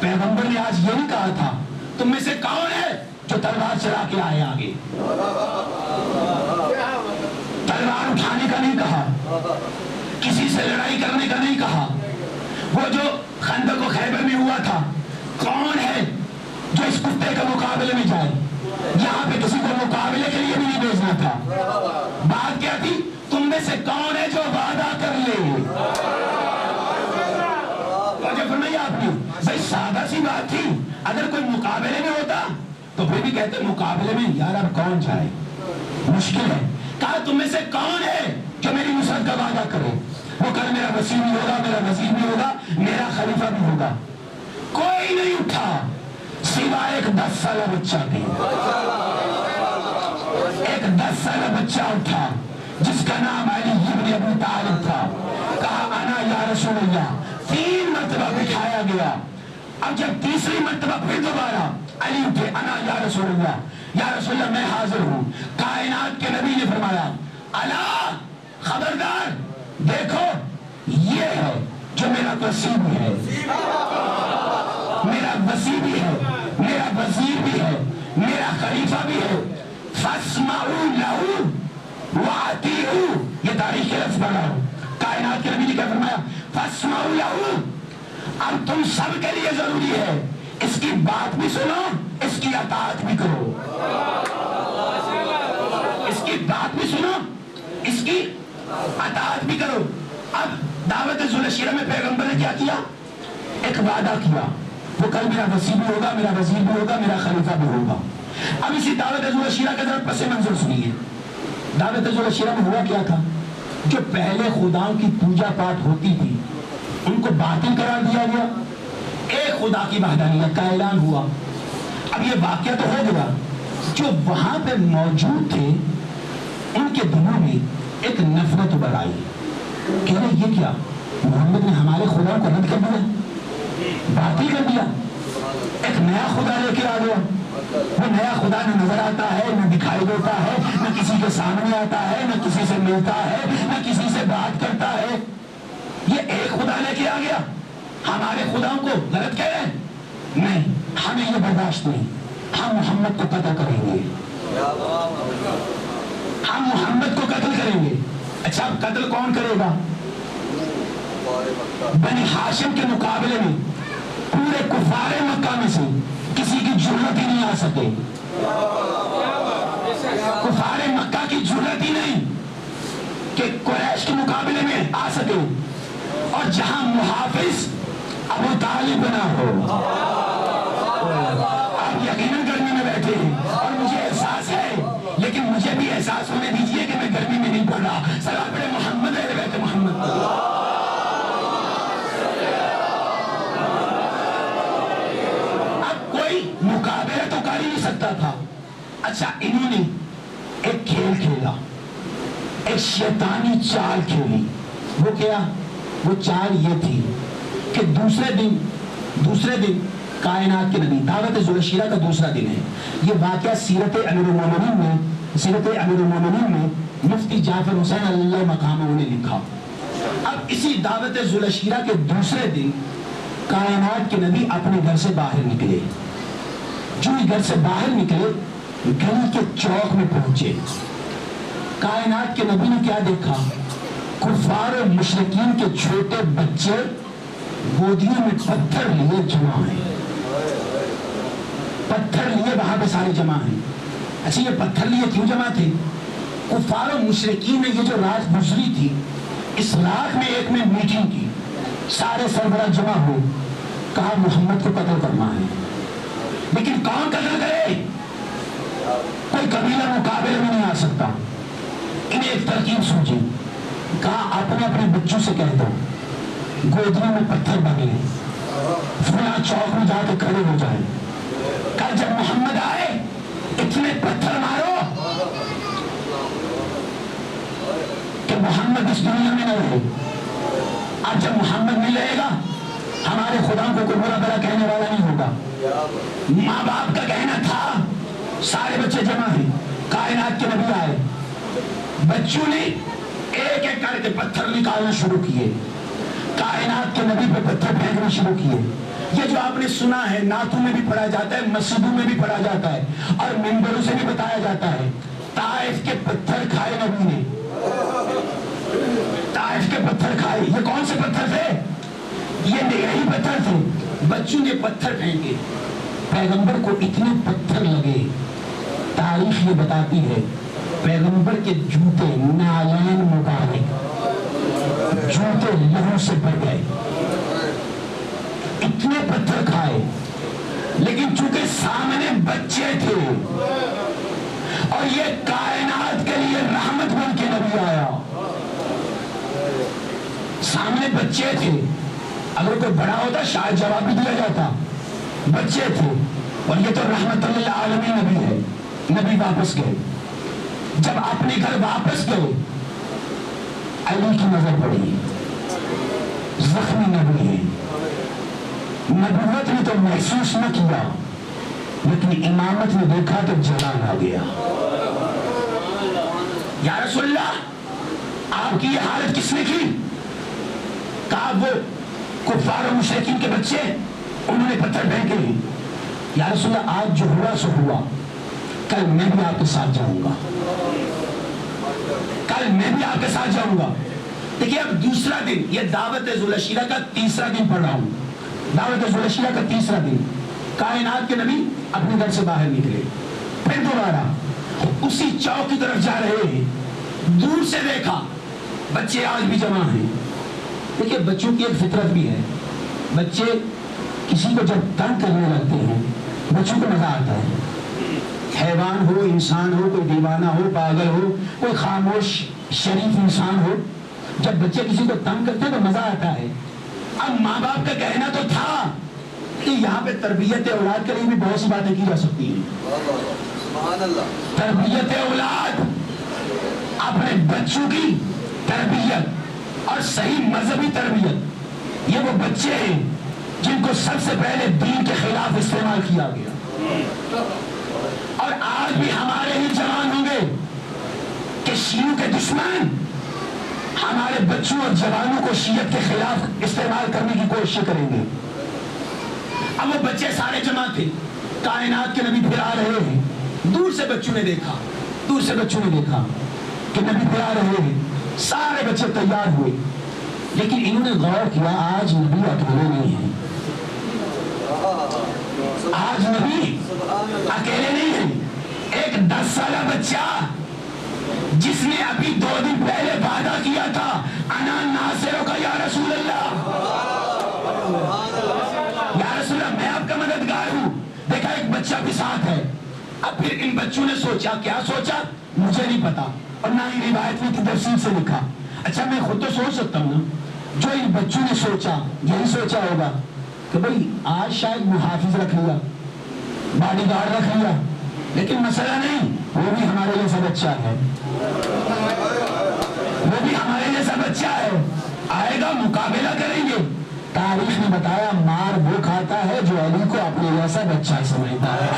پیغمبر نے آج یہ نہیں کہا تھا تم میں سے کون ہے جو تلوار چلا کے آئے آگے، تلوار اٹھانے کا نہیں کہا، کسی سے لڑائی کرنے کا نہیں کہا۔ وہ جو خندق و خیبر میں ہوا تھا، کون ہے جو اس کتے کے مقابلے میں جائے؟ یہاں پہ کسی کو مقابلے کے لیے بھی نہیں بھیجنا تھا۔ بات کیا تھی؟ تم میں سے کون ہے جو وعدہ کر لے؟ جو فرمایا آپ نے، بھائی سادہ سی بات تھی، اگر کوئی مقابلے میں ہوتا تو پھر بھی کہتے مقابلے میں یار اب کون جائے، مشکل ہے۔ کہا تم میں سے کون ہے جو میری نصرت کا وعدہ کرے؟ وہ کل میرا وزیر بھی ہوگا، میرا وزیر بھی ہوگا، میرا خلیفہ بھی ہوگا۔ کوئی نہیں اٹھا سوائے ایک 10 سالہ بچہ کے۔ ایک 10 سالہ بچہ اٹھا جس کا نام علی ابن ابی طالب تھا۔ کہا انا یا رسول اللہ، 3 مرتبہ بٹھایا گیا۔ اب جب تیسری مرتبہ پھر دوبارہ علی اٹھے، انا یا رسول اللہ، یا رسول اللہ میں حاضر ہوں۔ کائنات کے نبی نے فرمایا الا، خبردار، دیکھو یہ ہے جو میرا وصی بھی ہے، میرا وصی بھی ہے، میرا وزیر بھی ہے، میرا خلیفہ بھی ہے۔ فاسمعوا لہ وَأَطِیعُوا، یہ تاریخ کے لفظ پڑھ رہا ہوں۔ کائنات کے نبی نے کیا فرمایا؟ فاسمعوا لہ، اب تم سب کے لیے ضروری ہے اس کی بات بھی سنو، اس کی اطاعت بھی کرو۔ اس کی بات بھی سنو، اس کی اطاعت بھی کرو۔ اب دعوت ذوالشیرہ میں پیغمبر نے کیا کیا؟ ایک وعدہ کیا، وہ کل میرا وصی بھی ہوگا، میرا وزیر بھی ہوگا، میرا خلیفہ بھی ہوگا۔ اب اسی دعوت ذوالشیرہ کے ذرا پس منظر سنیے۔ دعوت ذوالشیرہ میں ہوا کیا تھا؟ جو پہلے خداؤں کی پوجا پاٹ ہوتی تھی ان کو باطل قرار دیا گیا، ایک خدا کی وحدانیت کا اعلان ہوا۔ اب یہ واقعہ تو ہو گیا، جو وہاں پہ موجود تھے ان کے دلوں میں ایک نفرت ابھر آئی، کہہ رہے یہ کیا، محمد نے ہمارے خدا کو رد کر دیا، باطل کر دیا، ایک نیا خدا لے کے آ گیا۔ وہ نیا خدا نہ نظر آتا ہے، نہ دکھائی دیتا ہے، نہ کسی کے سامنے آتا ہے، نہ کسی سے ملتا ہے، نہ کسی سے بات کرتا ہے۔ یہ ایک خدا لے کے آ گیا، ہمارے خداؤں کو غلط کہہ رہے ہیں؟ نہیں، ہمیں یہ برداشت نہیں، ہم محمد کو قتل کریں گے، ہم محمد کو قتل کریں گے۔ اچھا اب قتل کون کرے گا؟ بنی ہاشم کے مقابلے میں پورے کفار مکہ میں سے کسی کی جرأت ہی نہیں آ سکے، کفار مکہ کی جرأت ہی نہیں کہ قریش کے مقابلے میں آ سکے، اور جہاں محافظ ابو طالب بنا ہو۔ آپ یقیناً گرمی میں بیٹھے ہیں اور مجھے احساس ہے، لیکن مجھے بھی احساس ہونے دیجئے کہ میں گرمی میں نہیں پڑھ رہا۔ سلام پڑھے محمد اہل بیت محمد۔ اب کوئی مقابلہ تو کر ہی نہیں سکتا تھا۔ اچھا انہوں نے ایک کھیل کھیلا، ایک شیطانی چال کھیلی۔ وہ کیا؟ وہ چال یہ تھی کہ دوسرے دن کائنات کے نبی، دعوت ذوالشیرہ کا دوسرا دن ہے یہ واقعہ، سیرت امیر المومنین میں مفتی جعفر حسین اللہ مقامہ نے لکھا۔ اب اسی دعوت ذوالشیرہ کے دوسرے دن کائنات کے نبی اپنے گھر سے باہر نکلے۔ جو ہی گھر سے باہر نکلے گلی کے چوک میں پہنچے۔ کائنات کے نبی نے کیا دیکھا؟ کفار و مشرکین کے چھوٹے بچے گودیوں میں پتھر لیے جمع ہیں، پتھر لیے وہاں پہ سارے جمع ہیں۔ اچھا یہ پتھر لیے کیوں جمع تھے؟ کفار و مشرکین نے یہ جو رات گزری تھی، اس رات میں ایک میں میٹنگ کی، سارے سربراہ جمع ہوئے، کہا محمد کو قتل کرنا ہے، لیکن کون قتل کرے؟ کوئی قبیلہ مقابلے میں نہیں آ سکتا۔ انہیں ایک ترکیب سوچی، کہا اپنے اپنے بچوں سے کہہ دو گودیوں میں پتھر بن لیں، فلاں چوک میں جا کے کھڑے ہو جائیں، کہا جب محمد آئے اتنے پتھر مارو کہ محمد اس دنیا میں نہ رہے۔ اب جب محمد نہیں رہے گا ہمارے خدا کو کوئی برا بھلا کہنے والا نہیں ہوگا۔ ماں باپ کا کہنا تھا، سارے بچے جمع ہیں، کائنات کے نبی آئے، بچوں نے ایک ایک کر کے پتھر نکالنا شروع کیے، کائنات کے نبی پہ پتھر پھینکنا شروع کیے۔ یہ جو آپ نے سنا ہے نعتوں میں بھی پڑھا جاتا ہے، مسجدوں میں بھی پڑھا جاتا ہے، اور منبروں سے بھی بتایا جاتا ہے، طائف کے پتھر کھائے نبی نے، طائف کے پتھر کھائے۔ یہ کون سے پتھر تھے؟ یہ نگہی پتھر تھے۔ بچوں نے پتھر پھینکے، پیغمبر کو اتنے پتھر لگے، تاریخ یہ بتاتی ہے پیغمبر کے جوتے نالین مبارک جوتے لہو سے بھر گئے، اتنے پتھر کھائے، لیکن چونکہ سامنے بچے تھے اور یہ کائنات کے لیے رحمت بن کے نبی آیا، سامنے بچے تھے، اگر کوئی بڑا ہوتا شاید جواب بھی دیا جاتا، بچے تھے، اور یہ تو رحمت للعالمین نبی ہے۔ نبی واپس گئے، جب اپنے گھر واپس گئے علی کی نظر پڑی، زخمی نبی ہے، نبوت نے تو محسوس نہ کیا لیکن امامت نے دیکھا تو جلال آ گیا۔ یا رسول اللہ آپ کی یہ حالت کس نے کی؟ کہا وہ کفار و مشرکین کے بچے، انہوں نے پتھر پھینکے ہیں۔ یا رسول اللہ آج جو ہوا سو ہوا، کل میں بھی آپ کے ساتھ جاؤں گا، کل میں بھی آپ کے ساتھ جاؤں گا۔ دیکھیے اب دوسرا دن، یہ دعوت ذوالعشیرہ کا تیسرا دن پڑھ رہا ہوں، دعوت ذوالعشیرہ کا تیسرا دن، کائنات کے نبی اپنے گھر سے باہر نکلے، پھر دوبارہ اسی چوک کی طرف جا رہے ہیں، دور سے دیکھا بچے آج بھی جمع ہیں۔ دیکھیے بچوں کی ایک فطرت بھی ہے، بچے کسی کو جب تنگ کرنے لگتے ہیں بچوں کو مزہ آتا ہے، حیوان ہو، انسان ہو، کوئی دیوانہ ہو، پاگل ہو، کوئی خاموش شریف انسان ہو، جب بچے کسی کو تنگ کرتے ہیں تو مزہ آتا ہے۔ اب ماں باپ کا کہنا تو تھا کہ یہاں پہ تربیت اولاد کے لیے بھی بہت سی باتیں کی جا سکتی ہیں، تربیت اولاد، اپنے بچوں کی تربیت اور صحیح مذہبی تربیت، یہ وہ بچے ہیں جن کو سب سے پہلے دین کے خلاف استعمال کیا گیا، اور آج بھی ہمارے ہی جوان ہوں گے کہ شیعوں کے دشمن ہمارے بچوں اور جوانوں کو شیعت کے خلاف استعمال کرنے کی کوشش کریں گے۔ اب وہ بچے سارے جمع تھے، کائنات کے نبی پھر آ رہے ہیں، دور سے بچوں نے دیکھا، دور سے بچوں نے دیکھا کہ نبی پھر آ رہے ہیں، سارے بچے تیار ہوئے، لیکن انہوں نے غور کیا آج نبی اکیلے نہیں ہیں، آج نبی اکیلے نہیں ہیں۔ ایک 10 سالہ بچہ جس نے ابھی 2 دن پہلے وعدہ کیا تھا انا ناصرک یا رسول اللہ، یا رسول اللہ میں آپ کا مددگار ہوں، دیکھا ایک بچہ بھی ساتھ ہے۔ اب پھر ان بچوں نے سوچا، کیا سوچا مجھے نہیں پتا اور نہ ہی روایت میں تفصیل سے لکھا، اچھا میں خود تو سوچ سکتا ہوں نا، جو ان بچوں نے سوچا یہی سوچا ہوگا کہ بھئی آج شاید محافظ رکھ لیا، باڈی گارڈ رکھ لیا، لیکن مسئلہ نہیں، وہ بھی ہمارے جیسا بچہ ہے، وہ بھی ہمارے جیسا بچہ ہے، آئے گا مقابلہ کریں گے۔ تاریخ نے بتایا مار وہ کھاتا ہے جو علی کو اپنے جیسا بچہ سمجھتا ہے۔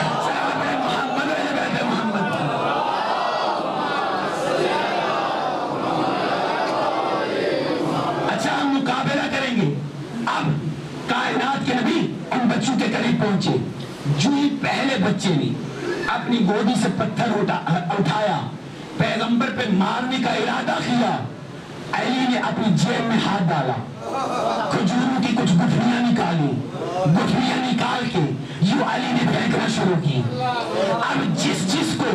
اچھا ہم مقابلہ کریں گے۔ اب کائنات کے نبی ان بچوں کے قریب پہنچے، جو ہی پہلے بچے نے اپنی گودی سے پتھر اٹھایا، پیغمبر پہ مارنے کا ارادہ کیا، علی نے اپنی جیب میں ہاتھ ڈالا, کھجوروں کی کچھ گٹھلیاں نکالی, گٹھلیاں نکال کے یوں علی نے پھینکنا شروع کی. اب جس کو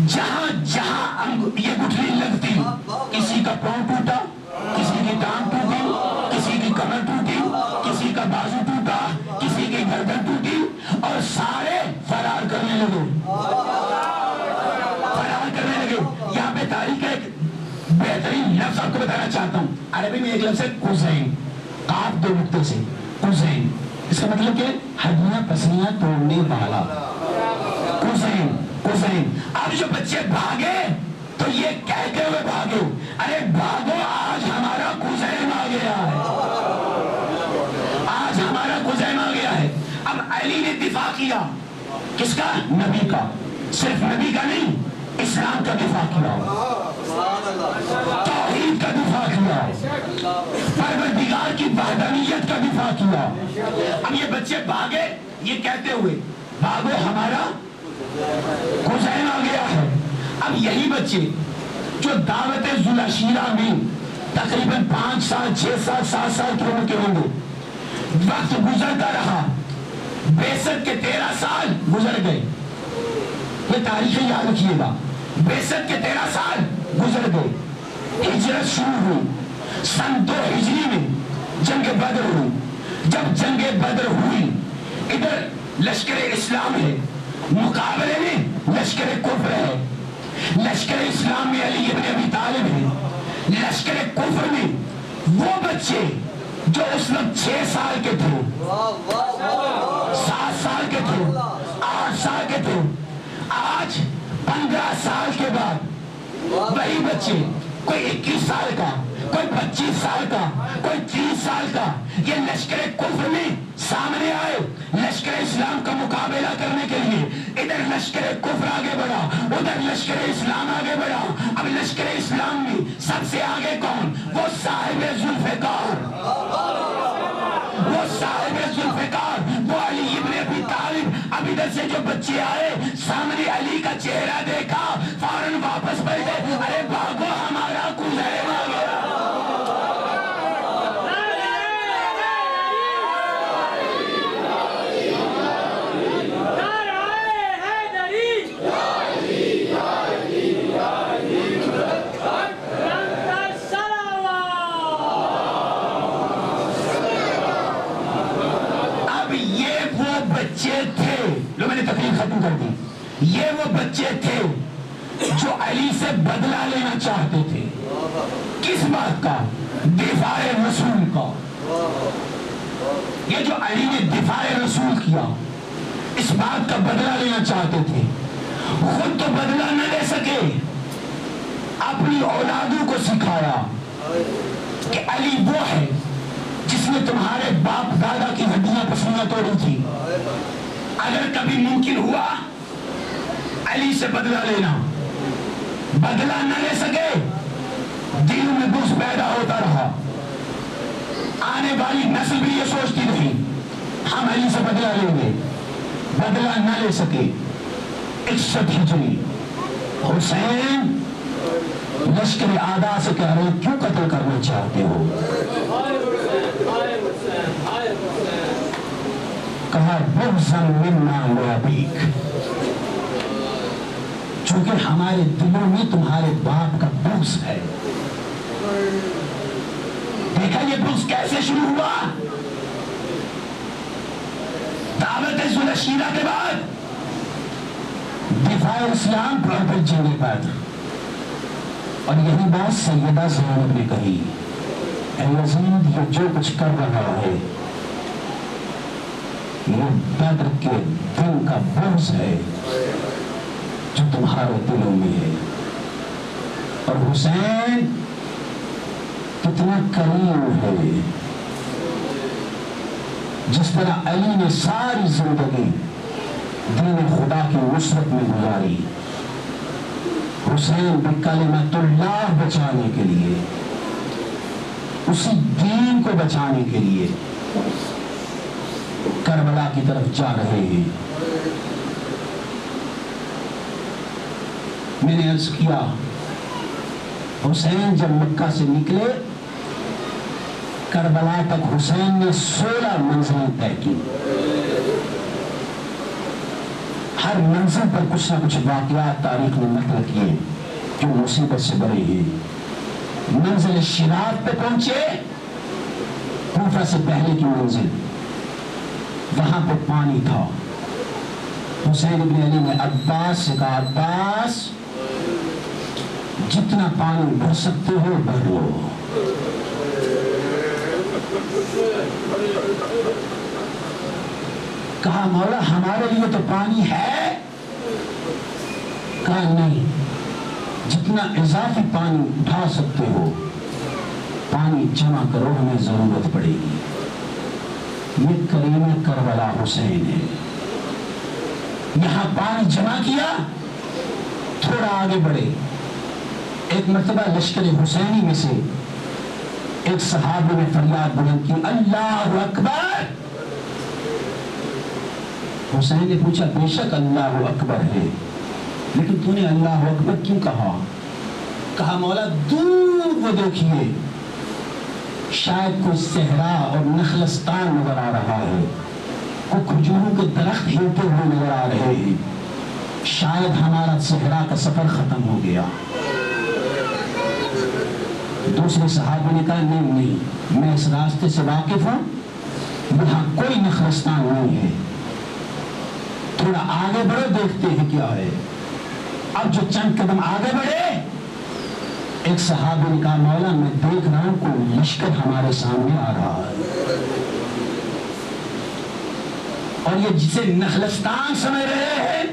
جہاں جہاں یہ گٹھلی لگتی, کسی کا پاؤں ٹوٹا, کسی کی ٹانگ ٹوٹی, کسی کی کمر ٹوٹی, کسی کا بازو ٹوٹا, کسی کی گردن ٹوٹی, اور سارے فرار کرنے لگے. یہاں پہ تاریخ کا ایک بہترین لفظ آپ کو بتانا چاہتا ہوں. عربی میں ایک لفظ ہے قزین, قاف دو نقطے سے قزین, اس کا مطلب کہ ہڈیاں پسلیاں توڑنے والا. قزین قزین. اب جو بچے بھاگے تو یہ کہتے ہوئے بھاگے, ارے بھاگو آج ہمارا قزین آ گیا ہے, آج ہمارا قزین آ گیا ہے. اب علی نے دفاع کیا, کس کا؟ نبی کا. صرف نبی کا نہیں, اسلام کا دفاع کیا, توحید کا دفاع کیا, پروردگار کی وحدانیت کا دفاع کیا. اب یہ بچے بھاگے یہ کہتے ہوئے, بھاگو ہمارا قزین آ گیا ہے. اب یہی بچے جو دعوت ذوالعشیرہ میں تقریباً 5 سال 6 سال 7 سال کی عمر کے ہوں گے, وقت گزرتا رہا, بعثت کے 13 سال گزر گئے. یہ تاریخیں یاد رکھیے گا, بعثت کے 13 سال گزر گئے, ہجرت شروع ہوئی. سن 2 ہجری میں جنگ بدر ہوئی. جب جنگ بدر ہوئی, ادھر لشکر اسلام ہے, مقابلے میں لشکر کفر ہے. لشکر اسلام میں علی ابن ابی طالب ہے, لشکر کفر میں وہ بچے جو اس وقت 6 سال کے تھے, 7 سال کے تھے, 8 سال کے تھے. آج 15 سال کے بعد وہی بچے, کوئی 21 سال کا, کوئی 25 سال کا, کوئی 30 سال کا, یہ لشکر کفر میں سامنے آئے لشکر اسلام کا مقابلہ کرنے کے لیے. ادھر لشکر کفر آگے بڑھا, ادھر لشکر اسلام آگے بڑھا. اب لشکر اسلام میں سب سے آگے کون؟ وہ صاحب ذوالفقار, وہ صاحب ذوالفقار, وہ علی ابن ابی طالب. اب ادھر سے جو بچے آئے, سامنے علی کا چہرہ دیکھا, فوراً واپس پلٹے, ارے بھاگو ہمارا قزین آ گیا. لو میں نے تقریر ختم کر دی. یہ وہ بچے تھے جو علی سے بدلہ لینا چاہتے تھے. کس بات کا؟ دفاع رسول کا. یہ جو علی نے دفاع رسول کیا, اس بات کا بدلہ لینا چاہتے تھے. خود تو بدلہ نہ لے سکے, اپنی اولادوں کو سکھایا کہ علی وہ ہے جس نے تمہارے باپ دادا کی ہڈیاں پسلیاں توڑی تھی. اگر کبھی ممکن ہوا علی سے بدلہ لینا, بدلہ نہ لے سکے, دلوں میں بغض پیدا ہوتا رہا. آنے والی نسل بھی یہ سوچتی رہی ہم علی سے بدلہ لیں گے, بدلہ نہ لے سکے. 61 ہجری حسین لشکر اعداء سے کہہ رہے کیوں قتل کرنا چاہتے ہو؟ کہا بغضاً منا لابیک, چونکہ ہمارے دلوں میں تمہارے باپ کا بغض ہے. دیکھا یہ بغض کیسے شروع ہوا؟ دعوت ذوالعشیرہ کے بعد دفاع اسلام پر جنگ بدر. اور یہی بات سیدہ زینب نے کہی, اے یزید یہ جو کچھ کر رہا ہے یہ بدر کے دن کا بغض ہے جو تمہارے دلوں میں ہے. اور حسین کتنا کریم ہے, جس طرح علی نے ساری زندگی دین خدا کی نصرت میں گزاری, حسین بھی کلمت اللہ بچانے کے لیے, اسی دین کو بچانے کے لیے کربلا کی طرف جا رہے ہیں. میں نے عرض کیا حسین جب مکہ سے نکلے کربلا تک حسین نے 16 منزلیں طے کی. ہر منزل پر کچھ نہ کچھ واقعات تاریخ نے نقل کیے جو مصیبت سے بھرے ہیں. منزل شراط پہ پہنچے، کوفہ سے پہلے کی منزل، وہاں پہ پانی تھا. حسین ابن علی نے عباس سے کہا عباس جتنا پانی بھر سکتے ہو بھر لو. کہا مولا ہمارے لیے تو پانی ہے. کہا نہیں، جتنا اضافی پانی اٹھا سکتے ہو پانی جمع کرو، ہمیں ضرورت پڑے گی. یہ کریم کربلا حسین ہے. یہاں پانی جمع کیا، تھوڑا آگے بڑھے. ایک مرتبہ لشکر حسینی میں سے ایک صحابی نے فریاد بلند کی اللہ اکبر. حسین نے پوچھا بے شک اللہ اکبر ہے، لیکن تو نے اللہ اکبر کیوں کہا؟ کہا مولا دور وہ دیکھیے، شاید کوئی صحرا اور نخلستان نظر آ رہا ہے، کوئی کھجوروں کے درخت ہلتے ہوئے نظر آ رہے ہیں، شاید ہمارا صحرا کا سفر ختم ہو گیا. دوسرے صحابی نے کہا نہیں، میں اس راستے سے واقف ہوں، یہاں کوئی نخلستان نہیں ہے، تھوڑا آگے بڑھو دیکھتے ہیں کیا ہے. اب جو چند قدم آگے بڑھے، ایک صحابی نے کہا مولا میں دیکھ رہا ہوں کوئی لشکر ہمارے سامنے آ رہا ہے، اور یہ جسے نخلستان سمجھ رہے ہیں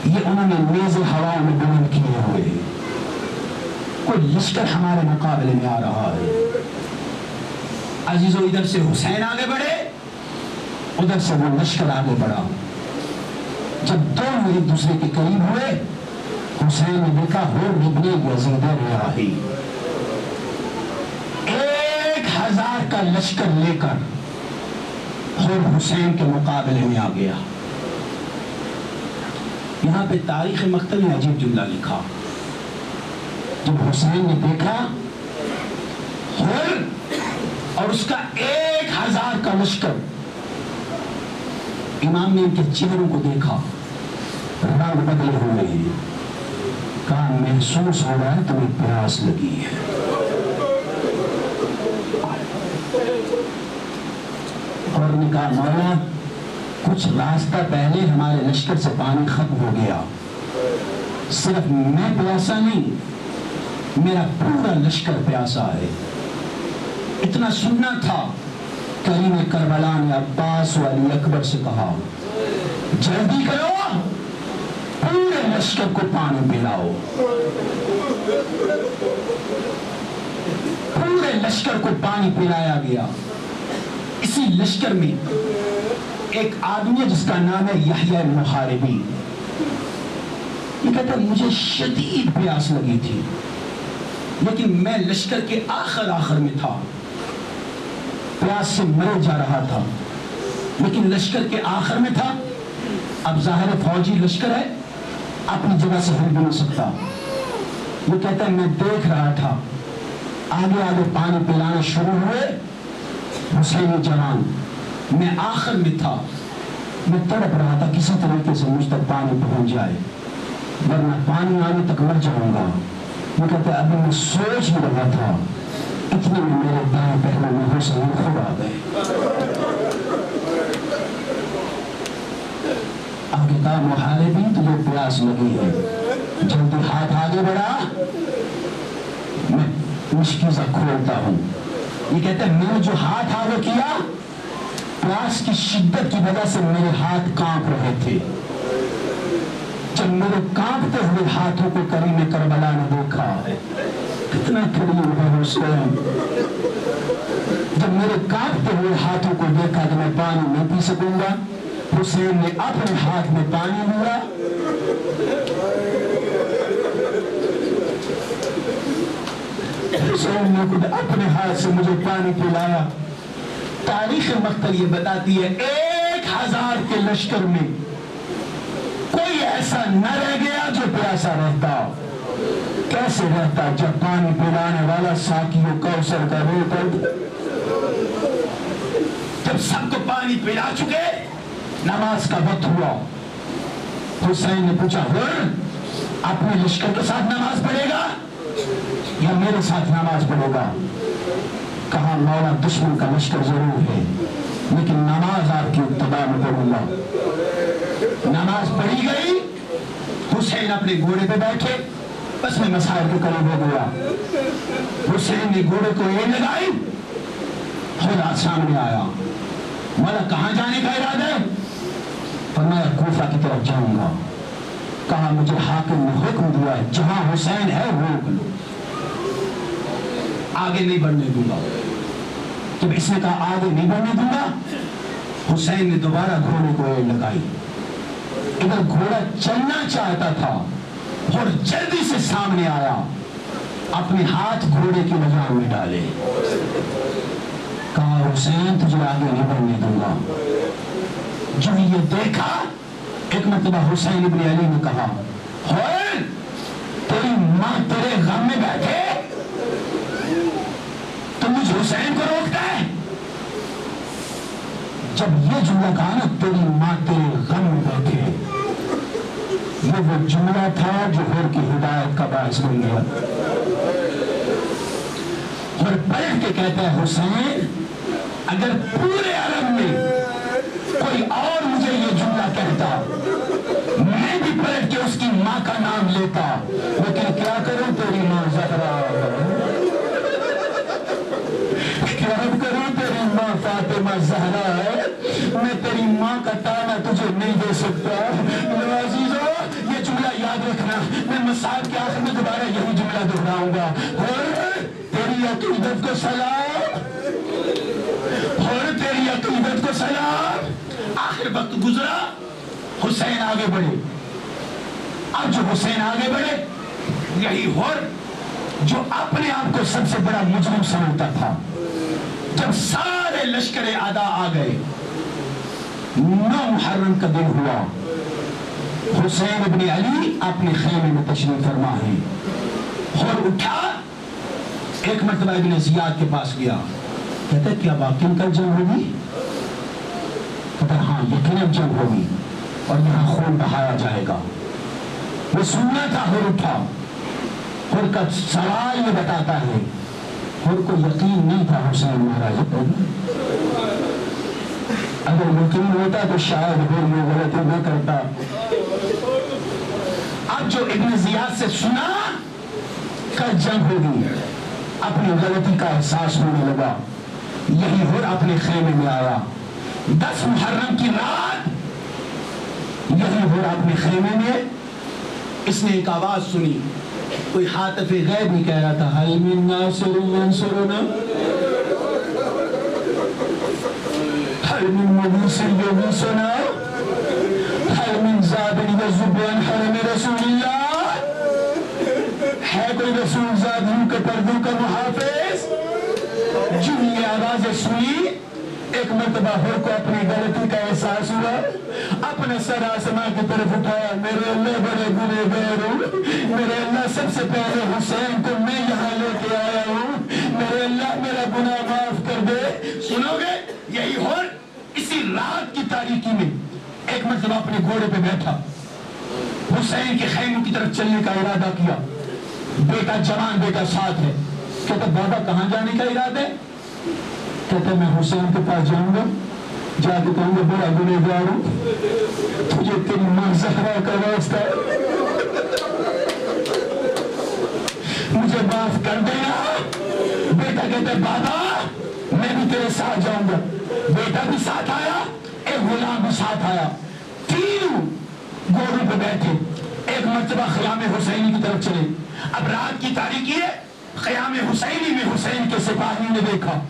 یہ انہوں نے نیزے ہوا میں بلند کیے ہوئے ہیں. کوئی لشکر ہمارے مقابلے میں آ رہا ہے. عزیزو ادھر سے حسین آگے بڑھے، ادھر سے وہ لشکر آگے بڑھا. جب دونوں ایک دوسرے کے قریب ہوئے، حسین نے دیکھا ہو ابن یزید ریاحی 1000 کا لشکر لے کر اور حسین کے مقابلے میں آ گیا. یہاں پہ تاریخ مقتل نے عجیب جملہ لکھا. جب حسین نے دیکھا اور اس کا 1000 کا لشکر، امام نے ان کے چہروں کو دیکھا، رنگ بدلے ہوئے ہیں. کہا محسوس ہو رہا ہے تمہیں پیاس لگی ہے. اور نے کہا مولا کچھ راستہ پہلے ہمارے لشکر سے پانی ختم ہو گیا، صرف میں پیاسا نہیں، میرا پورا لشکر پیاسا ہے. اتنا سننا تھا. کریم کربلا نے عباس و علی اکبر سے کہا جلدی کرو، پورے لشکر کو پانی پلاؤ. پورے لشکر کو پانی پلایا گیا. اسی لشکر میں ایک آدمی ہے جس کا نام ہے یحییٰ محاربی. یہ کہتا ہے مجھے شدید پیاس لگی تھی، لیکن میں لشکر کے آخر میں تھا، پیاس سے مرے جا رہا تھا، لیکن لشکر کے آخر میں تھا. اب ظاہر فوجی لشکر ہے، اپنی جگہ سے ہل بھی نہیں سکتا. وہ کہتا ہے میں دیکھ رہا تھا، آگے آگے پانی پلانا شروع ہوئے. حسینی جوان، میں آخر میں تھا، میں تڑپ رہا تھا کسی طریقے سے مجھ تک پانی پہنچ جائے، ورنہ پانی آنے تک مر جاؤں گا. وہ کہتا ہے ابھی میں سوچ ہی رہا تھا، اتنے میں میرے دائیں پہلو میں حسین خود آ گئے. آگے کہا محاربی تجھے پیاس لگی ہے، جلدی ہاتھ آگے بڑھا، میں مشکیزہ کھولتا ہوں. یہ کہتا ہے میں نے جو ہاتھ آگے کیا، پیاس کی شدت کی وجہ سے میرے ہاتھ کانپ رہے تھے. جب میرے کانپتے ہوئے ہاتھوں کو کریم کربلا نے دیکھا، کتنا کریم ہے حسین. جب میرے کانپتے ہوئے ہاتھوں کو دیکھا کہ میں پانی نہیں پی سکوں گا، حسین نے اپنے ہاتھ میں پانی لیا، حسین نے خود اپنے ہاتھ سے مجھے پانی پلایا. تاریخ مقتل یہ بتاتی ہے 1000 کے لشکر میں کوئی ایسا نہ رہ گیا جو پیاسا رہتا. کیسے رہتا جب پانی پلانے والا ساقیوں کوثر کا رو کر جب سب کو پانی پلا چکے نماز کا وقت ہوا حسین نے پوچھا اپنے لشکر کے ساتھ نماز پڑھے گا یا میرے ساتھ نماز پڑھے گا؟ کہا مولا دشمن کا لشکر ضرور ہے لیکن نماز آپ کی ابتدا میں پڑھوں گا۔ نماز پڑھی گئی، حسین اپنے گھوڑے پہ بیٹھے، بس میں مسائل کے قریب ہو گیا۔ حسین نے گھوڑے کو یہ لگائی، خدا سامنے آیا، مولا کہاں جانے کا ارادہ ہے؟ فرمایا کوفہ کی طرف جاؤں گا۔ کہا مجھے حاکم نے حکم دیا ہے جہاں حسین ہے روک لو، آگے نہیں بڑھنے دوں گا۔ جب اس نے کہا آگے نہیں بڑھنے دوں گا، حسین نے دوبارہ گھوڑے کو ایڑ لگائی۔ ادھر گھوڑا چلنا چاہتا تھا اور جلدی سے سامنے آیا، اپنے ہاتھ گھوڑے کی لگام میں ڈالے، کہا حسین تجھے آگے نہیں بڑھنے دوں گا۔ جو یہ دیکھا ایک مرتبہ حسین ابن علی نے کہا ہوئے تیری ماں تیرے غم میں بیٹھے تو مجھ حسین کو روکتا ہے؟ جب یہ جملہ کہا نا تیری ماں تیرے غم میں بیٹھے، یہ وہ جملہ تھا جو ہر کی ہدایت کا باعث بن گیا۔ اور پلٹ کے کہتا ہے حسین اگر پورے عرب میں کوئی اور مجھے یہ جملہ کہتا میں بھی پلٹ کے اس کی ماں کا نام لیتا، لیکن کیا کروں تیری ماں زہرا، کیا کروں تیری ماں فاطمہ زہرا ہے، میں تیری ماں کا تانا تجھے نہیں دے سکتا۔ عزیزو یہ جملہ یاد رکھنا، میں مسائل کے آخر میں دوبارہ یہی جملہ دہراؤں گا، تیری عقیدت کو سلام، اور تیری عقیدت کو سلام۔ آخر وقت گزرا، حسین آگے بڑھے۔ اب جو حسین آگے بڑھے، یہی ہور جو اپنے آپ کو سب سے بڑا مجرم سمجھتا تھا، جب سارے لشکر اعداء آ گئے، 9 محرم کا دن ہوا، حسین ابن علی اپنے خیمے میں تشریف فرما ہے، اور اٹھا ایک مرتبہ ابن زیاد کے پاس گیا، کہتا ہے کیا واقعی کل جنگ ہوگی؟ کہتا ہے ہاں یقیناً جنگ ہوگی اور یہاں خون بہایا جائے گا۔ وہ سننا تھا، ہر اٹھا، ہر کا سوال یہ بتاتا ہے ہر کو یقین نہیں تھا حسین مہاراج پر، اگر یقین ہوتا تو شاید ہر یہ غلطی نہ کرتا۔ اب جو ابن زیاد سے سنا کل جنگ ہوگی، اپنی غلطی کا احساس ہونے لگا، یہی ہر اپنے خیمے میں آیا۔ 10 محرم کی رات یہی ہر اپنے خیمے میں اس نے ایک آواز سنی، کوئی حاطف غیب ہی کہہ رہا تھا حل من ناصر ینصرنا حل من مغیث یغیثنا حل من زاد یذب عن حرم رسول اللہ، ہے کوئی رسول زادیوں کے پردوں کا محافظ؟ جو یہ آوازیں سنی، ایک مرتبہ ہر کو اپنی غلطی کا احساس ہوا، اپنا سر آسمان کی طرف اٹھایا، میرے اللہ بڑے گنہگار ہوں، میرے اللہ سب سے پہلے حسین کو میں یہاں لے کے آیا ہوں، میرے اللہ میرا گناہ معاف کر دے۔ سنو گے یہی ہر اسی رات کی تاریکی میں ایک مرتبہ اپنے گھوڑے پہ بیٹھا، حسین کے خیموں کی طرف چلنے کا ارادہ کیا، بیٹا جوان بیٹا ساتھ ہے، کہتا بابا کہاں جانے کا ارادہ ہے؟ کہتا میں حسین کے پاس جاؤں گا، جا کے کہوں گا بڑا گنہگار ہوں، تجھے تیری ماں زہرا کا واسطہ مجھے معاف کر دینا۔ بیٹا کہتا ہے بابا میں بھی تیرے ساتھ جاؤں گا۔ بیٹا بھی ساتھ آیا، ایک غلام بھی ساتھ آیا، تینوں گھوڑوں پہ بیٹھے، ایک مرتبہ خیام حسینی کی طرف چلے۔ اب رات کی تاریکی ہے، خیام حسینی میں حسین کے سپاہیوں نے دیکھا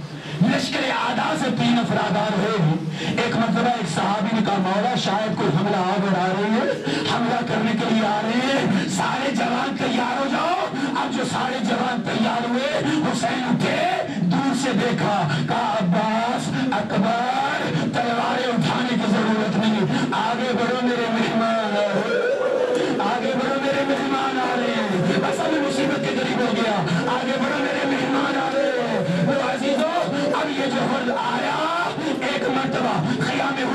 لشکر اعداء سے 3 افراد آ رہے ہیں۔ ایک مرتبہ ایک صحابی نے کہا مولا شاید کوئی حملہ آور آ رہی ہے، حملہ کرنے کے لیے آ رہے ہیں، سارے جوان تیار ہو جاؤ۔ اب جو سارے جوان تیار ہوئے، حسین اٹھے، دور سے دیکھا، کہا عباس اکبر تلواریں اٹھانے کی ضرورت نہیں، آگے بڑھو میرے مہمان، آگے بڑھو میرے مہمان آ رہے ہیں، بس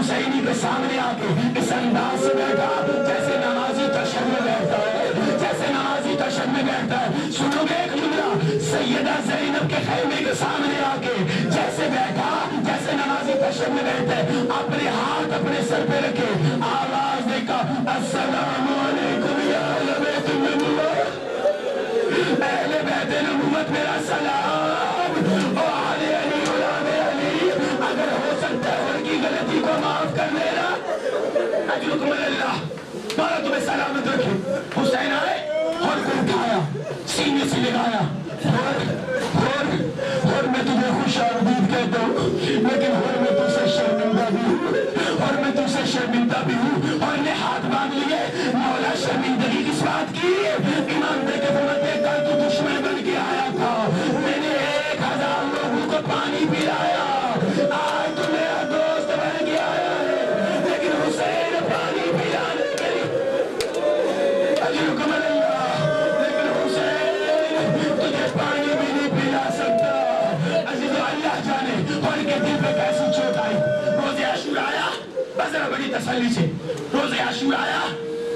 حسینی کے سامنے آ کے اس انداز سے بیٹھا جیسے نمازی تشہد میں بیٹھتا ہے، جیسے نمازی تشہد میں بیٹھتا ہے۔ سنو گے ایک جملہ، سیدہ زینب کے خیمے کے سامنے آ کے جیسے بیٹھا جیسے نمازی تشہد میں بیٹھتا ہے، اپنے ہاتھ اپنے سر پہ رکھے، آواز دے کر السلام علیکم یا اہل بیت النبوت، اہل بیت نبوت میرا سلام، او علی علی اولاد علی، اگر ہو سکتا ہے ان کی غلطی کو معاف کر دینا، اجرکم اللہ، مولا تمہیں سلامت رکھے۔ حسین آئے اور کو اٹھایا، سینے سے لگایا، اور میں تجھے خوش آمدید کہتا ہوں، لیکن اور میں تجھ سے شرمندہ بھی ہوں، اور میں تجھ سے شرمندہ بھی ہوں، اور نے ہاتھ باندھ لیے۔ مولا شرمندگی کس بات کی؟ امام دے کے فرماتے کل تو دشمن بن کے آیا تھا، میں نے 1000 لوگوں کو پانی پلایا، آج تو میرا دوست بن کے آیا ہے، لیکن حسین پانی پلانے کے لیے اجرکم اللہ، لیکن حسین تجھے پانی بھی نہیں پلا سکتا۔ عزیزو اللہ جانے اور کے دل پہ کیسی چوٹ آئی۔ روز عاشورہ آیا، بس ذرا بڑی تسلی سے، روز عاشورہ آیا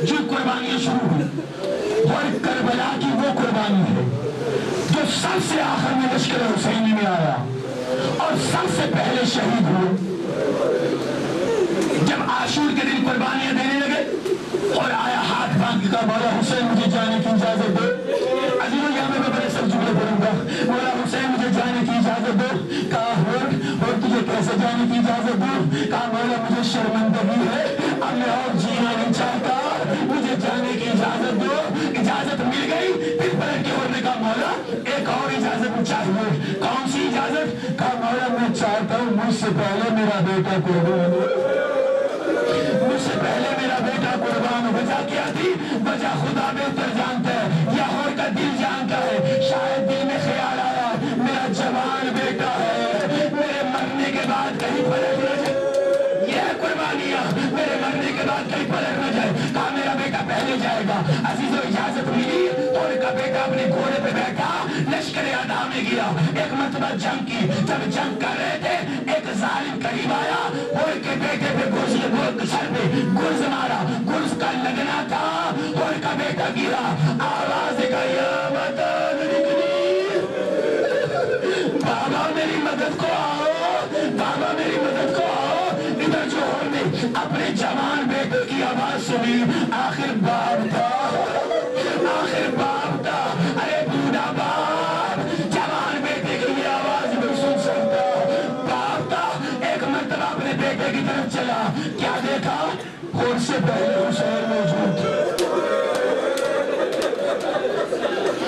جو قربانیاں شروع ہوئی، اور کربلا کی وہ قربانی ہے جو سب سے آخر میں لشکر حسینی میں آیا اور سب سے پہلے شہید ہوئے۔ جب عاشور کے دن قربانیاں دینے لگے اور آیا ہاتھ باندھ کے کہا مولا حسین مجھے جانے کی اجازت دو۔ عزیزو یہاں میں بڑے سب جملے پڑھوں گا، مولا حسین مجھے جانے کی اجازت دو۔ کہا اور تجھے کیسے جانے کی اجازت دو؟ کہا مولا مجھے شرمندگی ہے، اب میں اور جینا نہیں چاہتا، مجھے جانے کی اجازت دو۔ اجازت مل گئی، پھر پلٹ کے اور نے کہا مولا ایک اور اجازت چاہیے۔ کون سی اجازت؟ کہا مولا میں چاہتا ہوں مجھ سے پہلے میرا بیٹا قربان ہو، مجھ سے پہلے میرا بیٹا قربان ہو۔ وجہ کیا تھی؟ وجہ خدا بہتر جانتا ہے، یا اور کا دل جانتا ہے۔ شاید دل میں خیال آیا میرا جوان بیٹا ہے، میرے مرنے کے بعد کہیں پلٹ نہ جائے، یہ قربانیاں میرے مرنے کے بعد کہیں پلٹ نہ جائے۔ کہا میرا بیٹا پہلے جائے گا۔ عزیزو اجازت ملی اور کا بیٹا اپنے گھوڑے پہ بیٹھا لشکر ادا میں گیا۔ ایک مرتبہ جنگ کی، جب جنگ کر رہے تھے ایک ظالم قریب آیا اور کے بیٹے پہ سر پہ گرز مارا، گرز کا لگنا تھا اور کا بیٹا گرا۔ آواز کا یا مدد نکلی، بابا میری مدد کو آؤ، بابا میری مدد کو آؤ۔ ادھر جو ہم نے اپنے جوان بیٹے کی آواز سنی، آخر باپ تھا، آخر باپ تھا، ارے بوڑھا باپ جوان بیٹے کی یہ آواز نہیں سن سکتا، باپ تھا۔ ایک مرتبہ اپنے بیٹے کی طرف چلا، کیا دیکھا؟ خود سے پہلے حسین موجود تھے،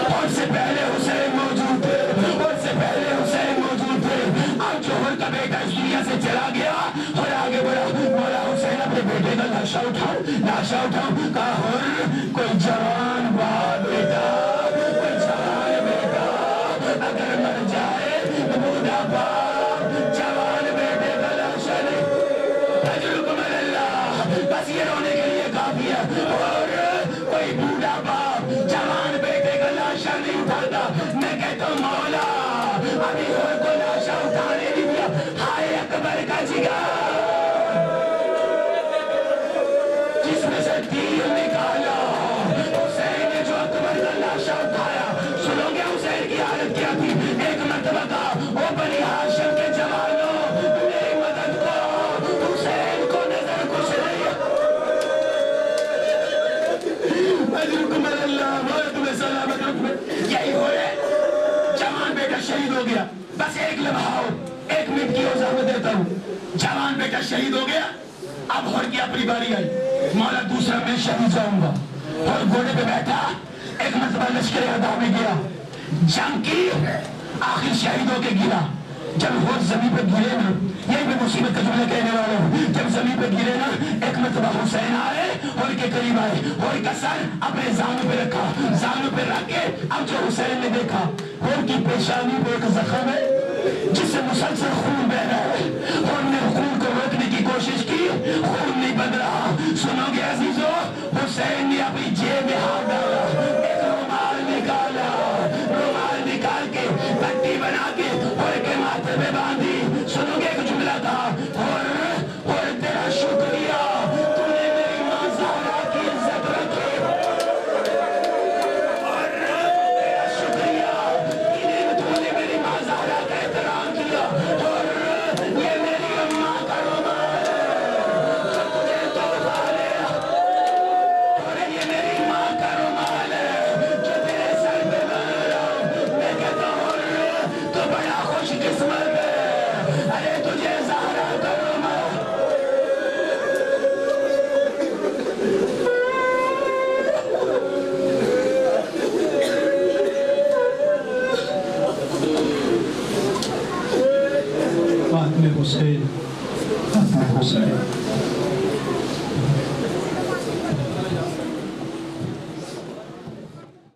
خود سے پہلے حسین موجود تھے، خود سے پہلے حسین موجود تھے۔ اب جوہر کا بیٹا اس دنیا سے چلا گیا اور آگے بڑھا، مولا حسین اپنے بیٹے کا لاشا اٹھاؤ، لاشا اٹھاؤ۔ کہا اور کوئی جوان باپ بیٹا، کوئی جوان بیٹا اگر مر جائے، بوڑھا باپ جوان بیٹے کا لاشا نہیں، اجرکم اللہ، بس یہ رونے کے لیے کافی ہے۔ اور کوئی بوڑھا باپ جوان بیٹے کا لاشا نہیں اٹھاتا۔ میں کہتا ہوں مولا ابھی اور کو لاشا اٹھانے نہیں دیا، ہائے اکبر کا جگر جس میں سے تیر نکالا، حسین نے جو اکبر کا لاشا اٹھایا۔ سنو گے حسین کی حالت کیا تھی؟ ایک مرتبہ کہا او بنی ہاشم کے جوانوں میری مدد کو، حسین کو نظر کچھ نہیں۔ اجرکم اللہ، مولا تمہیں سلامت رکھے۔ یہی ہوئے جوان بیٹا شہید ہو گیا، بس ایک لمحہ ہو، ایک منٹ کی اجازت دیتا ہوں۔ جوان بیٹا شہید ہو گیا، اب ہور کی اپنی باری آئی، مولا دوسرا میں شہید جاؤں گا، اور گھوڑے پہ بیٹھا ایک مرتبہ لشکر ادا میں گیا، جنگ کی، آخر شہید ہو کے گرا۔ جب وہ زمین پہ گرے نا، یہی میں مصیبت کا جملہ کہنے والا ہوں، جب زمین پہ گرے نا ایک مرتبہ حسین آئے اور کے قریب آئے اور کا سر اپنے زانوں پہ رکھا، زانوں پہ رکھ کے اب جو حسین نے دیکھا اور کی پیشانی پہ ایک زخم ہے جس سے مسلسل خون بہ رہا ہے، اور نے خون کو روکنے کی کوشش کی، خون نہیں بند رہا۔ سنو گے عزیزو، حسین نے اپنی جیب میں ہاتھ ڈالا، ایک رومال نکالا، رومال نکال کے پٹی بنا کے اور کے ماتھے پہ باندھی۔ سنو گے ایک جملہ تھا، اور تیرا حسین